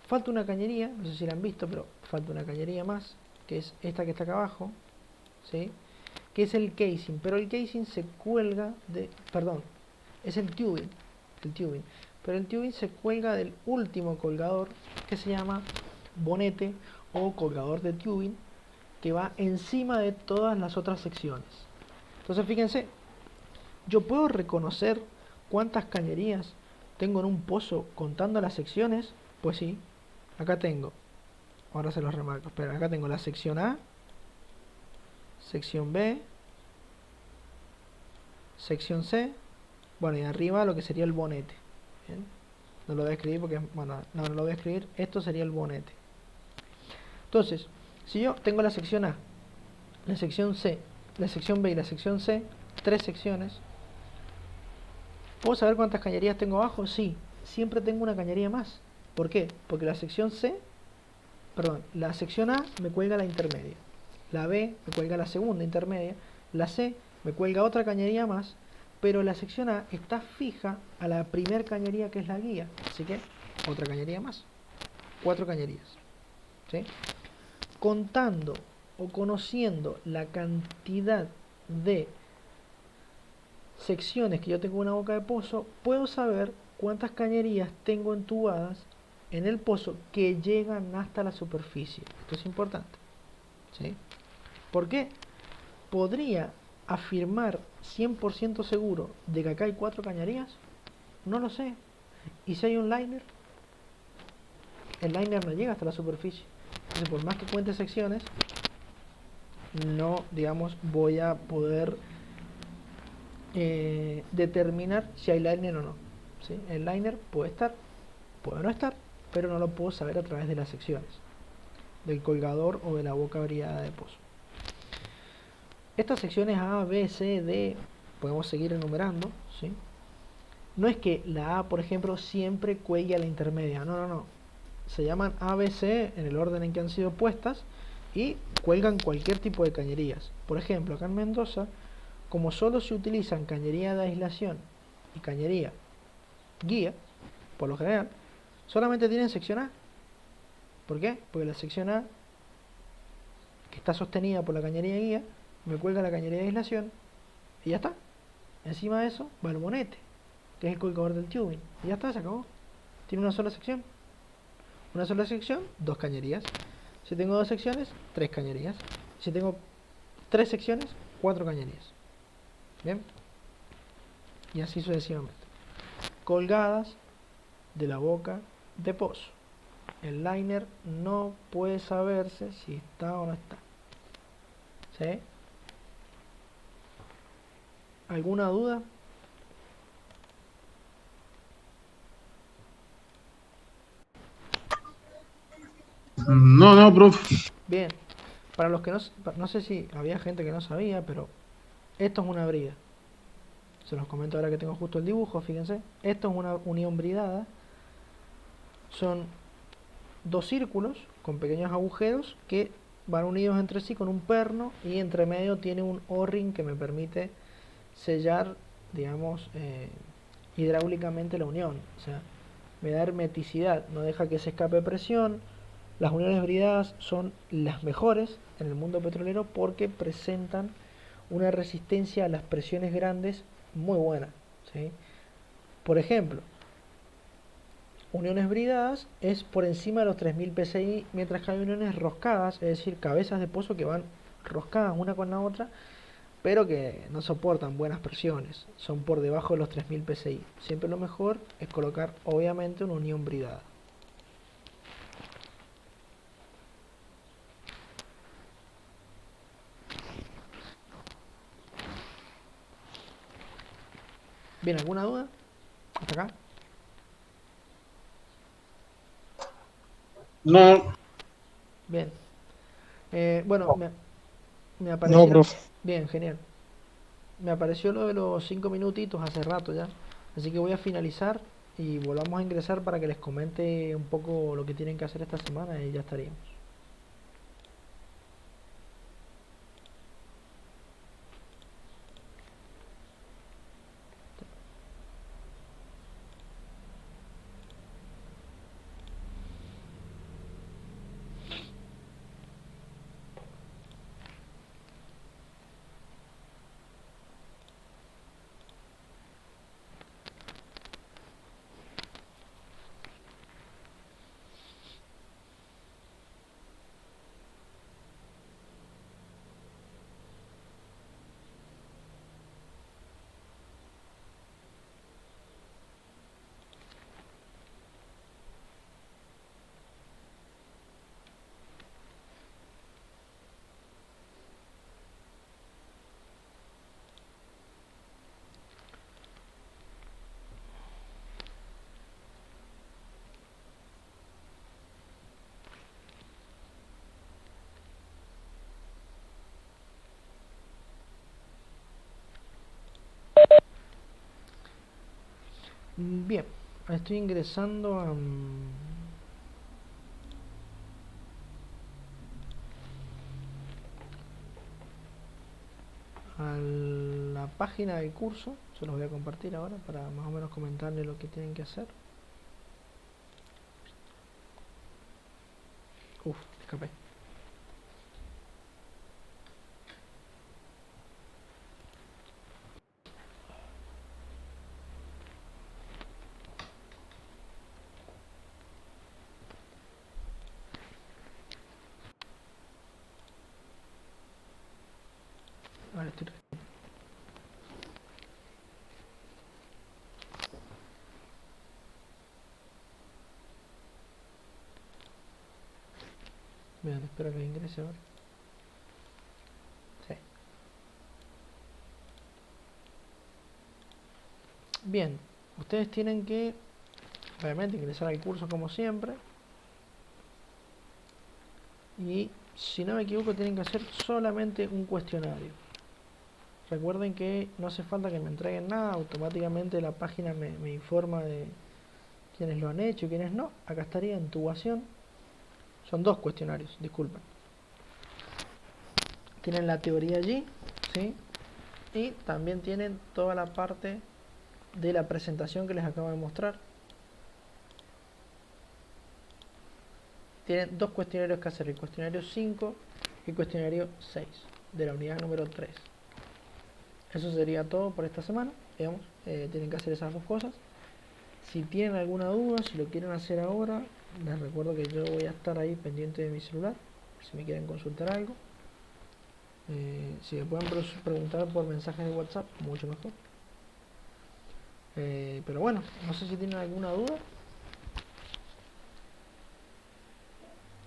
Falta una cañería, no sé si la han visto, pero falta una cañería más, que es esta que está acá abajo, ¿sí? Que es el casing, pero el casing se cuelga de, perdón, es el tubing, pero el tubing se cuelga del último colgador que se llama bonete o colgador de tubing, que va encima de todas las otras secciones. Entonces fíjense, yo puedo reconocer cuántas cañerías tengo en un pozo contando las secciones. Pues sí, acá tengo, ahora se los remarco, espera, acá tengo la sección A, sección B, sección C, bueno, y arriba lo que sería el bonete. ¿Bien? No lo voy a escribir porque, bueno, no lo voy a escribir, esto sería el bonete. Entonces, si yo tengo la sección A, la sección C, la sección B y la sección C, 3 secciones, ¿puedo saber cuántas cañerías tengo abajo? Sí, siempre tengo una cañería más. ¿Por qué? Porque la sección la sección A me cuelga la intermedia, la B me cuelga la segunda intermedia, la C me cuelga otra cañería más, pero la sección A está fija a la primer cañería, que es la guía, así que otra cañería más, 4 cañerías. ¿Sí? Contando o conociendo la cantidad de secciones que yo tengo en una boca de pozo, puedo saber cuántas cañerías tengo entubadas en el pozo que llegan hasta la superficie. Esto es importante, ¿sí? ¿Por qué? ¿Podría afirmar 100% seguro de que acá hay 4 cañerías? No lo sé. ¿Y si hay un liner? El liner no llega hasta la superficie. Entonces, por más que cuente secciones, no, digamos, voy a poder determinar si hay liner o no. ¿Sí? El liner puede estar, puede no estar, pero no lo puedo saber a través de las secciones, del colgador o de la boca variada de pozo. Estas secciones A, B, C, D, podemos seguir enumerando, ¿sí? No es que la A, por ejemplo, siempre cuelgue a la intermedia, no. Se llaman A, B, C en el orden en que han sido puestas y cuelgan cualquier tipo de cañerías. Por ejemplo, acá en Mendoza, como solo se utilizan cañería de aislación y cañería guía, por lo general, solamente tienen sección A. ¿Por qué? Porque la sección A, que está sostenida por la cañería guía, me cuelga la cañería de aislación y ya está. Encima de eso va el bonete, que es el colgador del tubing, y ya está, se acabó. Tiene una sola sección. Una sola sección, 2 cañerías. Si tengo 2 secciones, 3 cañerías. Si tengo 3 secciones, 4 cañerías. Bien, y así sucesivamente, colgadas de la boca de pozo. El liner no puede saberse si está o no está. ¿Sí? ¿Alguna duda? No, profe. Bien, para los que no sé si había gente que no sabía, pero esto es una brida. Se los comento ahora que tengo justo el dibujo, fíjense. Esto es una unión bridada. Son 2 círculos con pequeños agujeros que van unidos entre sí con un perno, y entre medio tiene un O-ring que me permite sellar, digamos, hidráulicamente la unión. O sea, me da hermeticidad, no deja que se escape presión. Las uniones bridadas son las mejores en el mundo petrolero porque presentan una resistencia a las presiones grandes muy buena, ¿sí? Por ejemplo, uniones bridadas es por encima de los 3000 psi, mientras que hay uniones roscadas, es decir, cabezas de pozo que van roscadas una con la otra, pero que no soportan buenas presiones, son por debajo de los 3000 psi. Siempre lo mejor es colocar, obviamente, una unión bridada. Bien, ¿alguna duda? ¿Hasta acá? No, Bien. Bueno, me No, aparecieron... profe. Bien, genial. Me apareció lo de los 5 minutitos hace rato ya. Así que voy a finalizar y volvamos a ingresar para que les comente un poco lo que tienen que hacer esta semana y ya estaríamos. Bien, estoy ingresando a la página del curso. Se los voy a compartir ahora para más o menos comentarles lo que tienen que hacer. Uf, escapé. Ahora estoy... Bien, espero que ingrese ahora. Sí. Bien, ustedes tienen que obviamente ingresar al curso como siempre. Y si no me equivoco tienen que hacer solamente un cuestionario. Recuerden que no hace falta que me entreguen nada, automáticamente la página me informa de quiénes lo han hecho y quiénes no. Acá estaría intubación. Son 2 cuestionarios, disculpen. Tienen la teoría allí, ¿sí? Y también tienen toda la parte de la presentación que les acabo de mostrar. Tienen 2 cuestionarios que hacer, el cuestionario 5 y el cuestionario 6 de la unidad número 3. Eso sería todo por esta semana, digamos, tienen que hacer esas 2 cosas. Si tienen alguna duda, si lo quieren hacer ahora, les recuerdo que yo voy a estar ahí pendiente de mi celular, si me quieren consultar algo. Si me pueden preguntar por mensajes de WhatsApp, mucho mejor. Pero bueno, no sé si tienen alguna duda.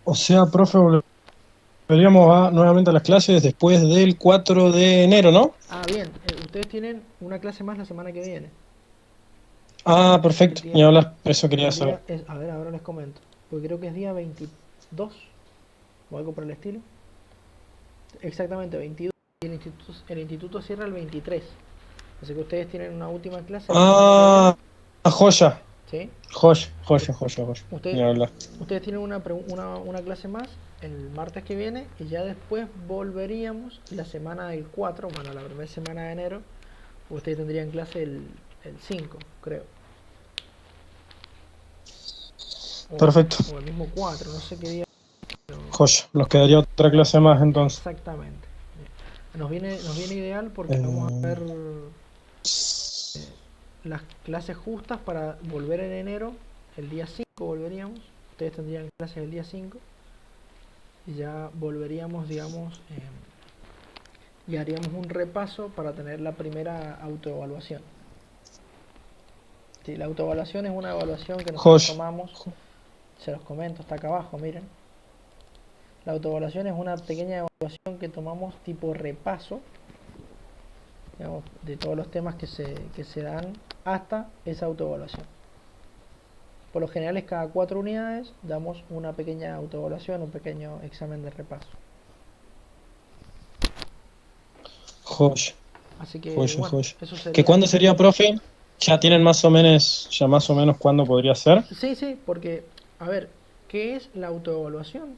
O sea, profe, volveríamos nuevamente a las clases después del 4 de enero, ¿no? Ah, bien, ustedes tienen una clase más la semana que viene. Ah, Que perfecto. Ni tienen hablar. Eso quería el saber. día, a ver, ahora les comento. Porque creo que es día 22 o algo por el estilo. Exactamente, 22. Y el instituto cierra el 23. Así que ustedes tienen una última clase la semana que viene. Ah, joya. ¿Sí? Joya, joya, joya, joya. Usted, Ni hablar. ustedes tienen una clase más el martes que viene y ya después volveríamos la semana del 4, bueno, la primera semana de enero. Ustedes tendrían clase el 5, creo. Perfecto. O el mismo 4, no sé qué día. Joya. Nos quedaría otra clase más entonces. Exactamente. Nos viene ideal porque vamos a Eh, ver las clases justas para volver en enero. El día 5 volveríamos. Ustedes tendrían clases el día 5. Y ya volveríamos, digamos, y haríamos un repaso para tener la primera autoevaluación. Sí, la autoevaluación es una evaluación que nosotros joya. tomamos. Se los comento, está acá abajo, miren. La autoevaluación es una pequeña evaluación que tomamos tipo repaso, digamos, de todos los temas que se dan hasta esa autoevaluación. por lo general es cada 4 unidades, damos una pequeña autoevaluación, un pequeño examen de repaso. Joya, Así que joya, bueno, joya. eso ¿Que sería. cuándo sería, profe? ¿Ya tienen más o menos cuándo podría ser? Sí, sí, porque, a ver, ¿qué es la autoevaluación?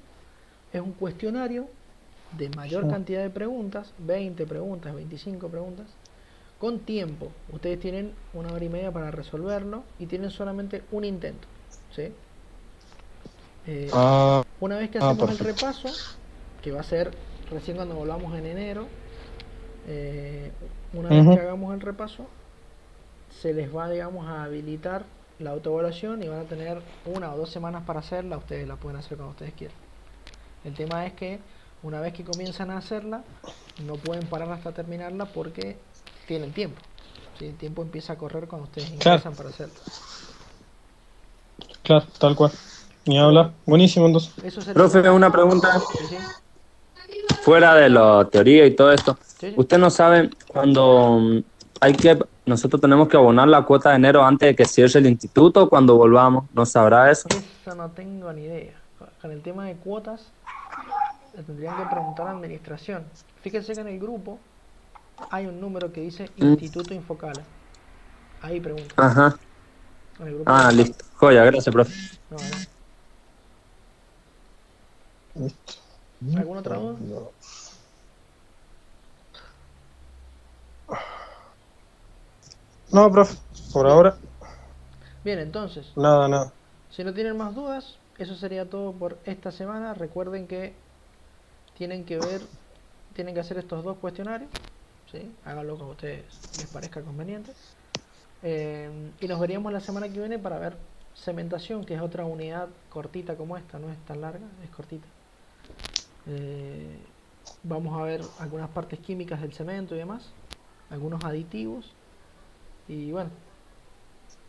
Es un cuestionario de mayor cantidad de preguntas, 20 preguntas, 25 preguntas, con tiempo. Ustedes tienen 1 hora y media para resolverlo y tienen solamente un intento, ¿sí? Ah, Una vez que hacemos el perfecto. repaso, que va a ser recién cuando volvamos en enero, una vez que Ujú. hagamos el repaso, se les va, digamos, a habilitar la autoevaluación y van a tener 1 o 2 semanas para hacerla. Ustedes la pueden hacer cuando ustedes quieran. El tema es que una vez que comienzan a hacerla, no pueden parar hasta terminarla porque tienen tiempo, ¿sí? El tiempo empieza a correr cuando ustedes Claro, ingresan para hacerla. claro, tal cual. Ni Pero bueno, habla. Buenísimo, entonces. eso Profe, sería. una pregunta Sí, sí, fuera de la teoría y todo esto. sí, sí. ¿Usted no sabe cuando nosotros tenemos que abonar la cuota de enero antes de que cierre el instituto cuando volvamos? ¿No sabrá eso? Eso no tengo ni idea. Con el tema de cuotas, le tendrían que preguntar a administración. Fíjense que en el grupo hay un número que dice Mm, Instituto Infocala. Ahí preguntan. Ajá. En el grupo de Ah, WhatsApp. listo. Joya, gracias, profe. No, no. Listo. ¿Alguna otra duda? No, profe, por Bien. ahora, Bien, entonces, nada, nada. si no tienen más dudas, eso sería todo por esta semana. Recuerden que tienen que ver, tienen que hacer estos 2 cuestionarios, ¿sí? Háganlo como a ustedes les parezca conveniente. Y nos veríamos la semana que viene para ver cementación, que es otra unidad cortita como esta, no es tan larga, es cortita. Eh, Vamos a ver algunas partes químicas del cemento y demás, algunos aditivos y bueno,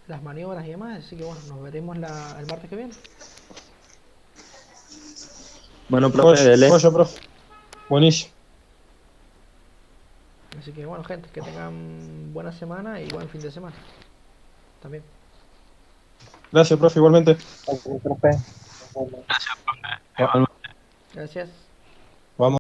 las maniobras y demás. Así que bueno, nos veremos el martes que viene. Bueno, profe, Joya, dele. joya, profe. Buenísimo. Así que bueno, gente, que tengan buena semana y buen fin de semana también. Gracias, profe, igualmente. Ok, profe. Gracias.